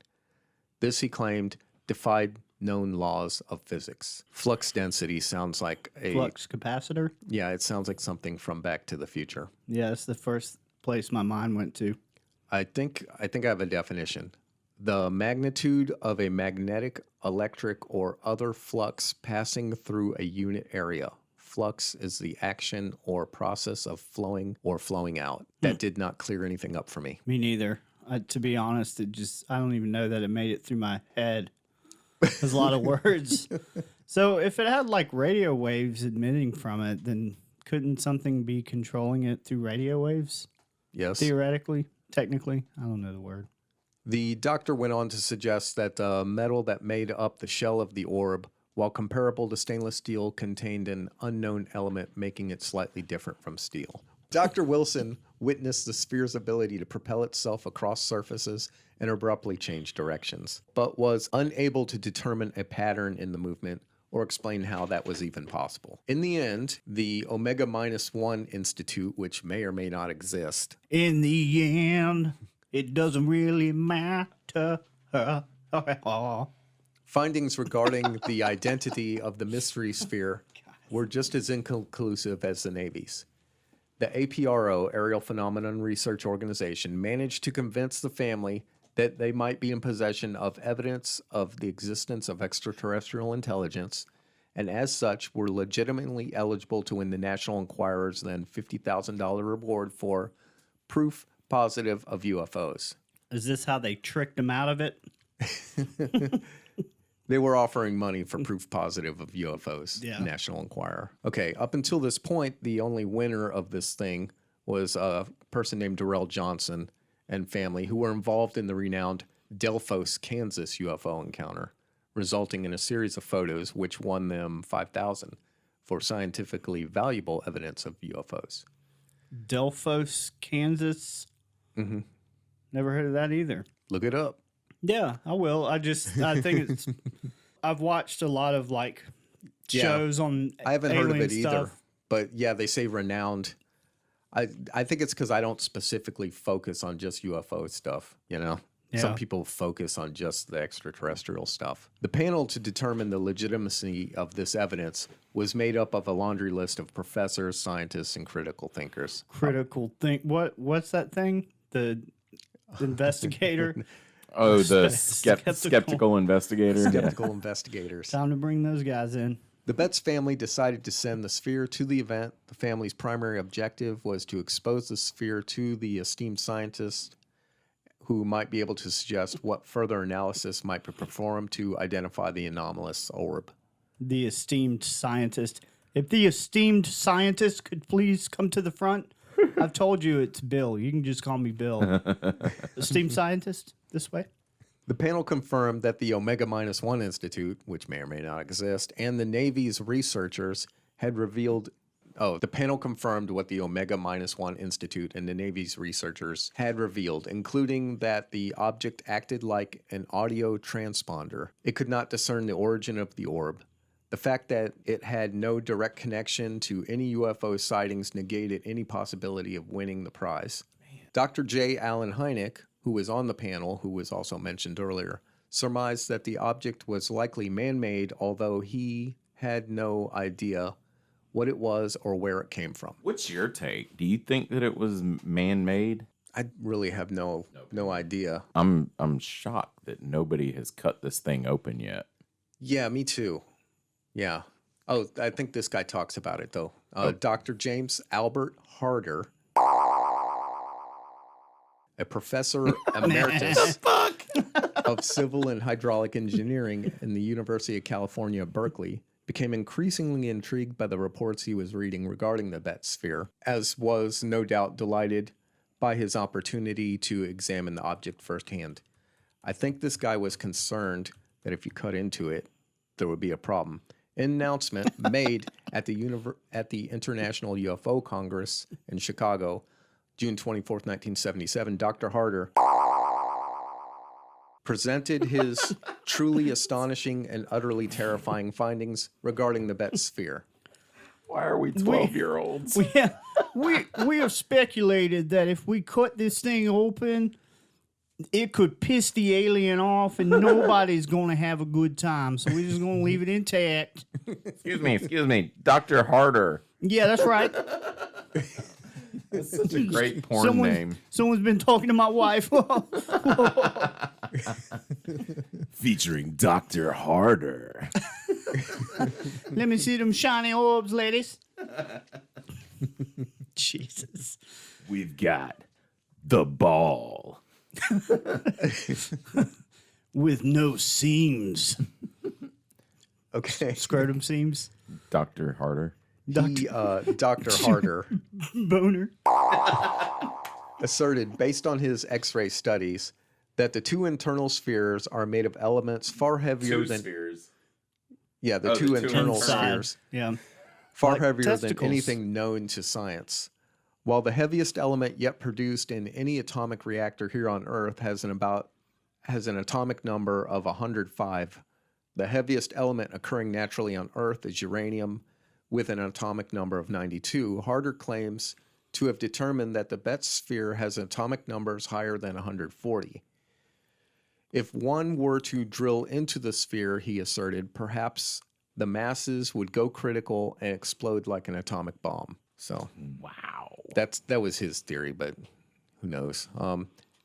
This, he claimed, defied known laws of physics. Flux density sounds like a Flux capacitor? Yeah, it sounds like something from Back to the Future. Yeah, that's the first place my mind went to. I think I have a definition. The magnitude of a magnetic, electric, or other flux passing through a unit area. Flux is the action or process of flowing or flowing out. That did not clear anything up for me. Me neither. To be honest, I don't even know that it made it through my head. There's a lot of words. So if it had like radio waves emitting from it, then couldn't something be controlling it through radio waves? Yes. Theoretically, technically, I don't know the word. The doctor went on to suggest that the metal that made up the shell of the orb, while comparable to stainless steel, contained an unknown element making it slightly different from steel. Dr. Wilson witnessed the sphere's ability to propel itself across surfaces and abruptly change directions, but was unable to determine a pattern in the movement or explain how that was even possible. In the end, the Omega-1 Institute, which may or may not exist, In the end, it doesn't really matter. findings regarding the identity of the mystery sphere were just as inconclusive as the Navy's. The APRO, Aerial Phenomenon Research Organization, managed to convince the family that they might be in possession of evidence of the existence of extraterrestrial intelligence, and as such were legitimately eligible to win the National Enquirer's then $50,000 reward for proof positive of UFOs. Is this how they tricked him out of it? They were offering money for proof positive of UFOs, Yeah. National Enquirer. Okay, up until this point, the only winner of this thing was a person named Darrell Johnson and family who were involved in the renowned Delphos, Kansas UFO encounter, resulting in a series of photos which won them $5,000 for scientifically valuable evidence of UFOs. Delphos, Kansas. Mm-hmm. Never heard of that either. Look it up. Yeah, I will. I think it's. I've watched a lot of like shows on. I haven't heard of alien it either, stuff. but yeah, they say renowned. I think it's because I don't specifically focus on just UFO stuff. You know, some Yeah. people focus on just the extraterrestrial stuff. The panel to determine the legitimacy of this evidence was made up of a laundry list of professors, scientists, and critical thinkers. Critical think. What's that thing? The investigator. Oh, the Skeptical. skeptical investigator. Skeptical investigators. Time to bring those guys in. The Betz family decided to send the sphere to the event. The family's primary objective was to expose the sphere to the esteemed scientists who might be able to suggest what further analysis might be performed to identify the anomalous orb. The esteemed scientist. If the esteemed scientist could please come to the front. I've told you it's Bill. You can just call me Bill. Esteemed scientist, this way. The panel confirmed that the Omega-1 Institute, which may or may not exist, and the Navy's researchers had revealed. Oh, the panel confirmed what the Omega-1 Institute and the Navy's researchers had revealed, including that the object acted like an audio transponder. It could not discern the origin of the orb. The fact that it had no direct connection to any UFO sightings negated any possibility of winning the prize. Dr. J. Allen Hynek, who was on the panel, who was also mentioned earlier, surmised that the object was likely man-made, although he had no idea what it was or where it came from. What's your take? Do you think that it was man-made? I really have no idea. I'm shocked that nobody has cut this thing open yet. Yeah, me too. Yeah. Oh, I think this guy talks about it, though. Dr. James Albert Harder, a professor emeritus of civil and hydraulic engineering in the University of California, Berkeley, became increasingly intrigued by the reports he was reading regarding the Betz sphere, as was no doubt delighted by his opportunity to examine the object firsthand. I think this guy was concerned that if you cut into it, there would be a problem. An announcement made at the International UFO Congress in Chicago, June 24th, 1977, Dr. Harder presented his truly astonishing and utterly terrifying findings regarding the Betz sphere. Why are we 12-year-olds? We have speculated that if we cut this thing open, it could piss the alien off and nobody's going to have a good time. So we're just going to leave it intact. Excuse me. Dr. Harder. Yeah, that's right. That's such a great porn name. Someone's been talking to my wife. Featuring Dr. Harder. Let me see them shiny orbs, ladies. Jesus. We've got the ball. With no seams. Okay. Scrotum seams. Dr. Harder. Dr. Harder Boner. asserted, based on his X-ray studies, that the two internal spheres are made of elements far heavier than spheres. Yeah, the Oh, two the two internal Inside. spheres Yeah. far Like heavier testicles. than anything known to science. While the heaviest element yet produced in any atomic reactor here on Earth has an atomic number of 105, the heaviest element occurring naturally on Earth is uranium with an atomic number of 92. Harder claims to have determined that the Betz sphere has atomic numbers higher than 140. If one were to drill into the sphere, he asserted, perhaps the masses would go critical and explode like an atomic bomb. So, Wow. that was his theory, but who knows?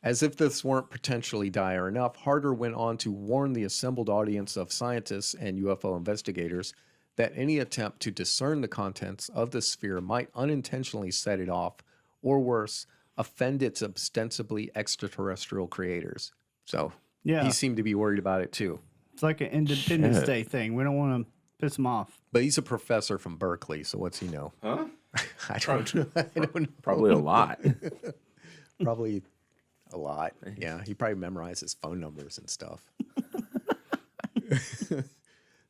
As if this weren't potentially dire enough, Harder went on to warn the assembled audience of scientists and UFO investigators that any attempt to discern the contents of the sphere might unintentionally set it off, or worse, offend its ostensibly extraterrestrial creators. So, Yeah. He seemed to be worried about it too. It's like an Independence Shit. Day thing. We don't want to piss him off. But he's a professor from Berkeley, so what's he know? Huh? I don't know. I don't know. Probably a lot. Probably a lot. Yeah, he probably memorizes phone numbers and stuff.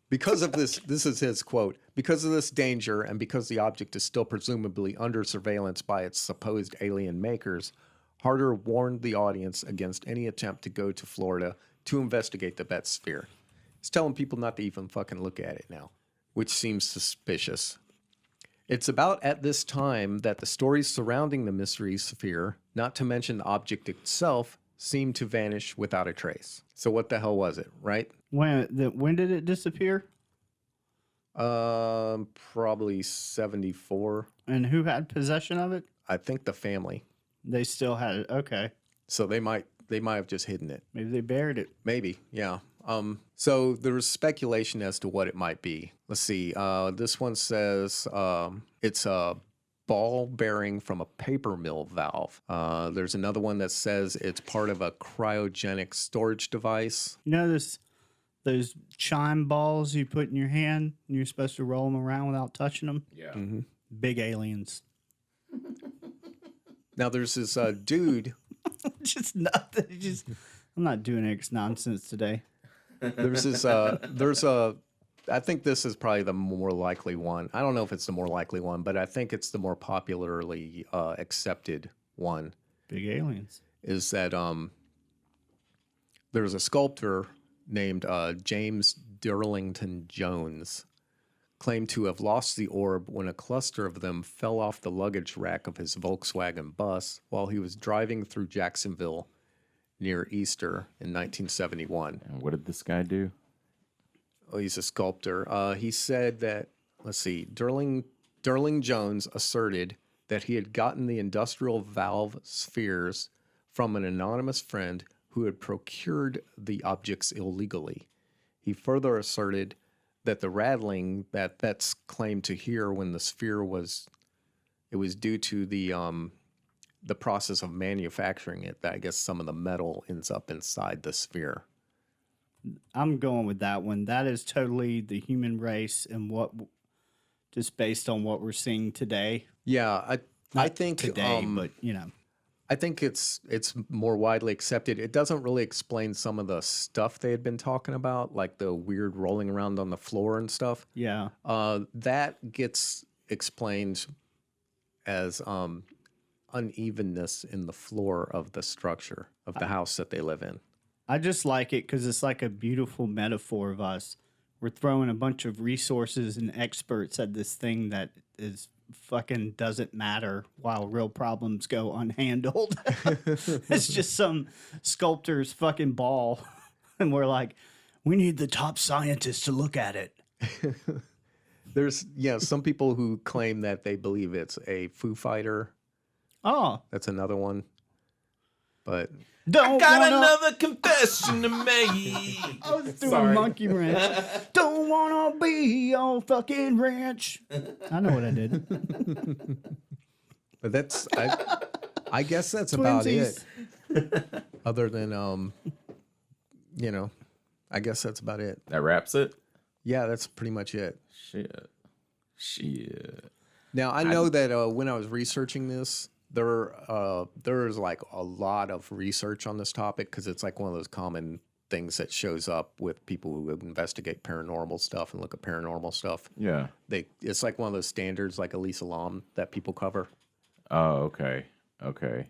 Because of this is his quote, because of this danger and because the object is still presumably under surveillance by its supposed alien makers, Harder warned the audience against any attempt to go to Florida to investigate the Betz sphere. He's telling people not to even fucking look at it now, which seems suspicious. It's about at this time that the stories surrounding the mystery sphere, not to mention the object itself, seem to vanish without a trace. So what the hell was it, right? When did it disappear? Probably 74. And who had possession of it? I think the family. They still had it. Okay. So they might have just hidden it. Maybe they buried it. Maybe, yeah. So there was speculation as to what it might be. Let's see. This one says it's a ball bearing from a paper mill valve. There's another one that says it's part of a cryogenic storage device. You know those chime balls you put in your hand and you're supposed to roll them around without touching them? Yeah. Mm-hmm. Big aliens. Now there's this dude. Just nothing. I'm not doing X nonsense today. There's this. I think this is probably the more likely one. I don't know if it's the more likely one, but I think it's the more popularly accepted one. Big aliens. Is that there's a sculptor named James Durlington Jones claimed to have lost the orb when a cluster of them fell off the luggage rack of his Volkswagen bus while he was driving through Jacksonville near Easter in 1971. And what did this guy do? Oh, he's a sculptor. He said that, let's see, Durling Jones asserted that he had gotten the industrial valve spheres from an anonymous friend who had procured the objects illegally. He further asserted that the rattling that Betz claimed to hear when the sphere was due to the process of manufacturing it. That I guess some of the metal ends up inside the sphere. I'm going with that one. That is totally the human race and just based on what we're seeing today. Yeah, I think today, but I think it's more widely accepted. It doesn't really explain some of the stuff they had been talking about, like the weird rolling around on the floor and stuff. Yeah. That gets explained as unevenness in the floor of the structure of the house that they live in. I just like it because it's like a beautiful metaphor of us. We're throwing a bunch of resources and experts at this thing that is fucking doesn't matter while real problems go unhandled. It's just some sculptor's fucking ball. And we're like, we need the top scientists to look at it. There's, some people who claim that they believe it's a Foo Fighter. Oh. That's another one. But Another confession to make. I was doing monkey wrench. Don't wanna be on fucking ranch. I know what I did. But that's I guess that's about it. Other than I guess that's about it. That wraps it? Yeah, that's pretty much it. Shit. Now I know that when I was researching this, there's like a lot of research on this topic because it's like one of those common things that shows up with people who investigate paranormal stuff and look at paranormal stuff. Yeah. It's like one of those standards like Elisa Lam that people cover. Oh, okay.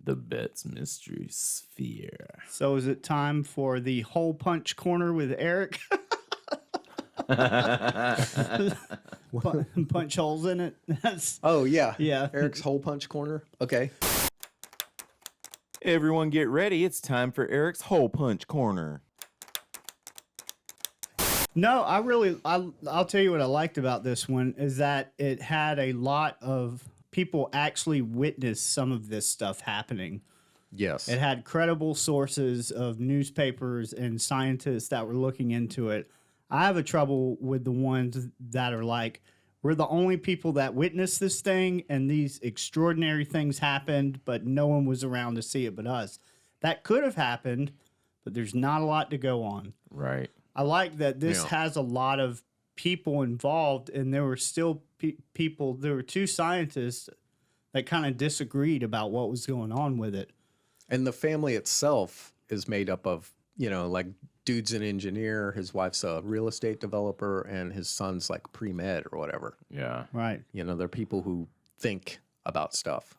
The Betz Mystery Sphere. So is it time for the hole punch corner with Eric? Punch holes in it. Oh, yeah. Yeah. Eric's hole punch corner. Okay. Everyone get ready. It's time for Eric's Hole Punch Corner. No, I'll tell you what I liked about this one is that it had a lot of people actually witness some of this stuff happening. Yes. It had credible sources of newspapers and scientists that were looking into it. I have a trouble with the ones that are like, we're the only people that witnessed this thing and these extraordinary things happened, but no one was around to see it but us. That could have happened, but there's not a lot to go on. Right. I like that this has a lot of people involved, and there were still people. There were 2 scientists that kind of disagreed about what was going on with it. And the family itself is made up of, like dude's an engineer, his wife's a real estate developer, and his son's like pre-med or whatever. Yeah. Right. They're people who think about stuff.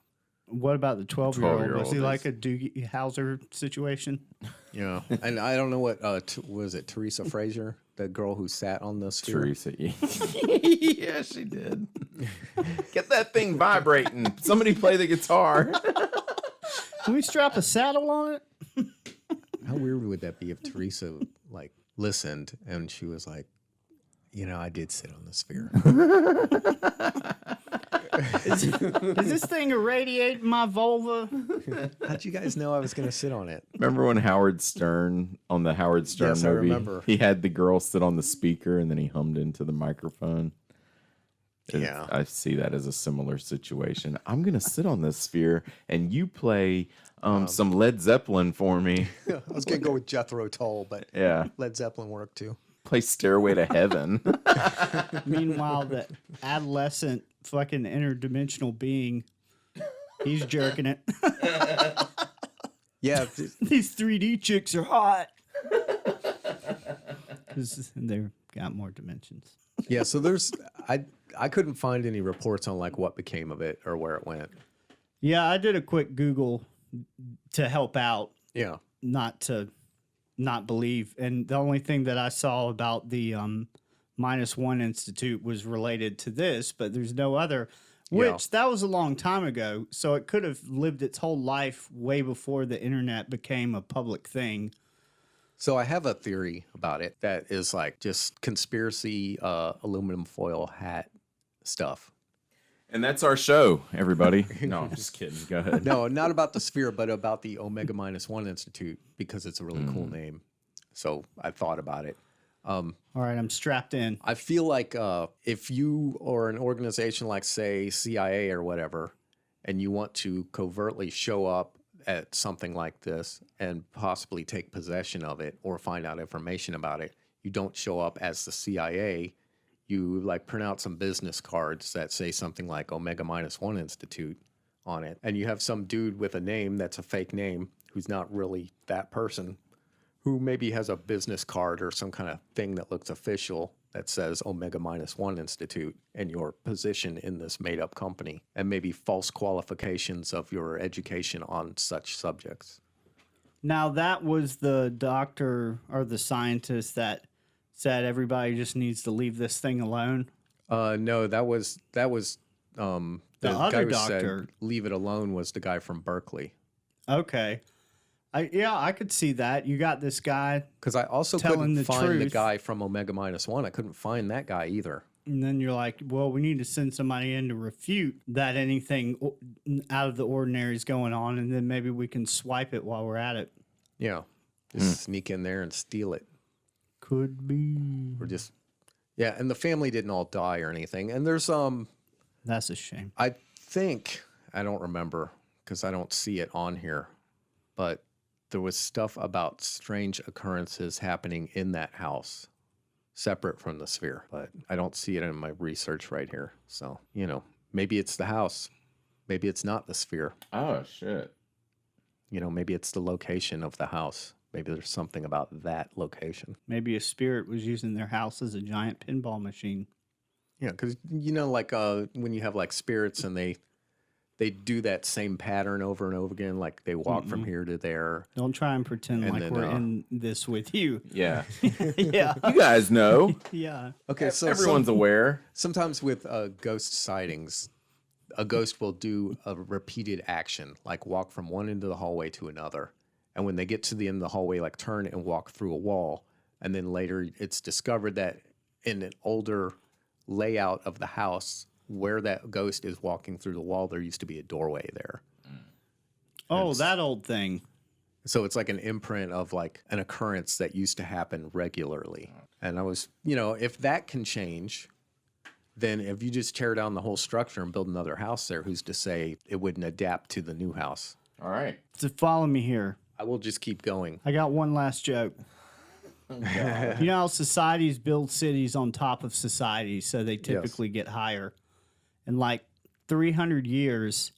What about the 12-year-old? 12-year-old Was he like a Doogie Howser situation? Yeah. And I don't know what, was it Teresa Frazier, the girl who sat on the sphere? Teresa. Yeah, she did. Get that thing vibrating. Somebody play the guitar. Can we strap a saddle on it? How weird would that be if Teresa like listened and she was like, I did sit on the sphere. Is this thing irradiating my vulva? How'd you guys know I was going to sit on it? Remember when Howard Stern, on the Howard Stern Yes, movie, I remember. he had the girl sit on the speaker and then he hummed into the microphone? Yeah. I see that as a similar situation. I'm going to sit on this sphere and you play some Led Zeppelin for me. I was going to go with Jethro Tull, but Yeah. Led Zeppelin worked too. Play Stairway to Heaven. Meanwhile, the adolescent fucking interdimensional being, he's jerking it. Yeah. These 3D chicks are hot. They've got more dimensions. Yeah. So I couldn't find any reports on like what became of it or where it went. Yeah, I did a quick Google to help out, Yeah. not believe. And the only thing that I saw about the -1 Institute was related to this, but there's no other, which that was a long time ago. So it could have lived its whole life way before the internet became a public thing. So I have a theory about it that is like just conspiracy aluminum foil hat stuff. And that's our show, everybody. No, I'm just kidding. Go ahead. No, not about the sphere, but about the Omega -1 Institute because it's a really cool name. So I thought about it. All right, I'm strapped in. I feel like if you or an organization like, say, CIA or whatever, and you want to covertly show up at something like this and possibly take possession of it or find out information about it, you don't show up as the CIA. You like print out some business cards that say something like Omega -1 Institute on it. And you have some dude with a name that's a fake name who's not really that person, who maybe has a business card or some kind of thing that looks official that says Omega -1 Institute and your position in this made up company, and maybe false qualifications of your education on such subjects. Now, that was the doctor or the scientist that said everybody just needs to leave this thing alone. No, that was the other guy who doctor. said leave it alone was the guy from Berkeley. Okay. I could see that. You got this guy, Because I also Telling couldn't the find the truth. guy from Omega -1. I couldn't find that guy either. and then you're like, well, we need to send somebody in to refute that anything out of the ordinary is going on, and then maybe we can swipe it while we're at it. Yeah. Just sneak in there and steal it. Could be. Or just, yeah. And the family didn't all die or anything. And there's, That's a shame. I think, I don't remember because I don't see it on here, but there was stuff about strange occurrences happening in that house separate from the sphere, but I don't see it in my research right here. So, maybe it's the house. Maybe it's not the sphere. Oh, shit. Maybe it's the location of the house. Maybe there's something about that location. Maybe a spirit was using their house as a giant pinball machine. Yeah, because, like when you have like spirits and they do that same pattern over and over again, like they walk from here to there. Don't try and pretend And like then, we're in this with you. Yeah. Yeah. You guys know. Yeah. Okay, so Everyone's aware. sometimes with ghost sightings, a ghost will do a repeated action, like walk from one end of the hallway to another. And when they get to the end of the hallway, like turn and walk through a wall. And then later it's discovered that in an older layout of the house, where that ghost is walking through the wall, there used to be a doorway there. Oh, that old thing. So it's like an imprint of like an occurrence that used to happen regularly. And I was, if that can change, then if you just tear down the whole structure and build another house there, who's to say it wouldn't adapt to the new house? All right. So follow me here. I will just keep going. I got one last joke. You know how societies build cities on top of societies, so they typically get higher. In like 300 years,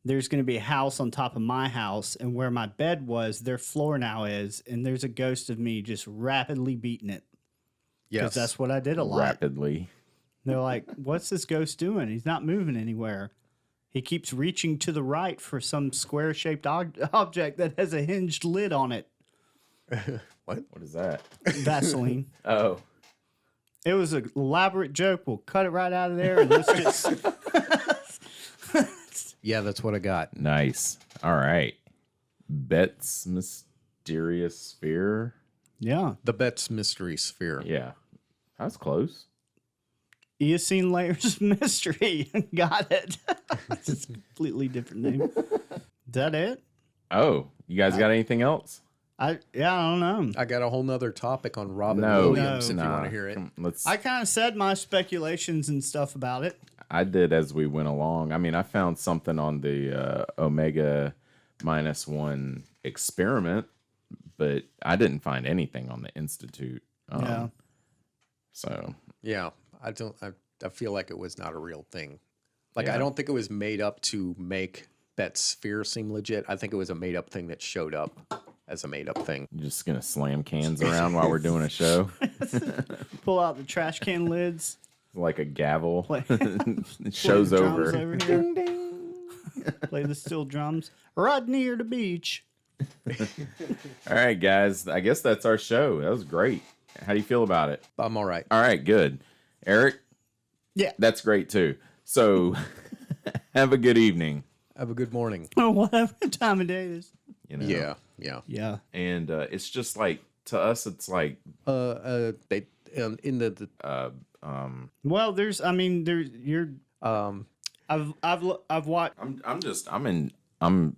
there's going to be a house on top of my house, and where my bed was, their floor now is, and there's a ghost of me just rapidly beating it. Because Yes. that's what I did a lot. Rapidly. They're like, what's this ghost doing? He's not moving anywhere. He keeps reaching to the right for some square-shaped object that has a hinged lid on it. What? What is that? Vaseline. Oh. It was an elaborate joke. We'll cut it right out of there. And let's just... Yeah, that's what I got. Nice. All right. Betz mysterious sphere. Yeah. The Betz mystery sphere. Yeah. That's close. Eocene layers of mystery. Got it. It's a completely different name. Is that it? Oh, you guys got anything else? I don't know. I got a whole nother topic on Robin No. Williams if you Nah. want to hear it. Let's. I kind of said my speculations and stuff about it. I did as we went along. I mean, I found something on the Omega -1 experiment, but I didn't find anything on the Institute. Yeah. So Yeah, I feel like it was not a real thing. Like, Yeah. I don't think it was made up to make Betz sphere seem legit. I think it was a made up thing that showed up as a made up thing. you're just gonna slam cans around while we're doing a show, Pull out the trash can lids. like a gavel. Play, Show's play the drums over. here. Play the steel drums right near the beach. All right, guys. I guess that's our show. That was great. How do you feel about it? I'm all right. All right, good. Eric, Yeah. that's great too. So have a good evening. Have a good morning. Whatever time of day it is. You know? Yeah. Yeah. And it's just like, to us, it's like, They in the Well, there's you're um I've watched I'm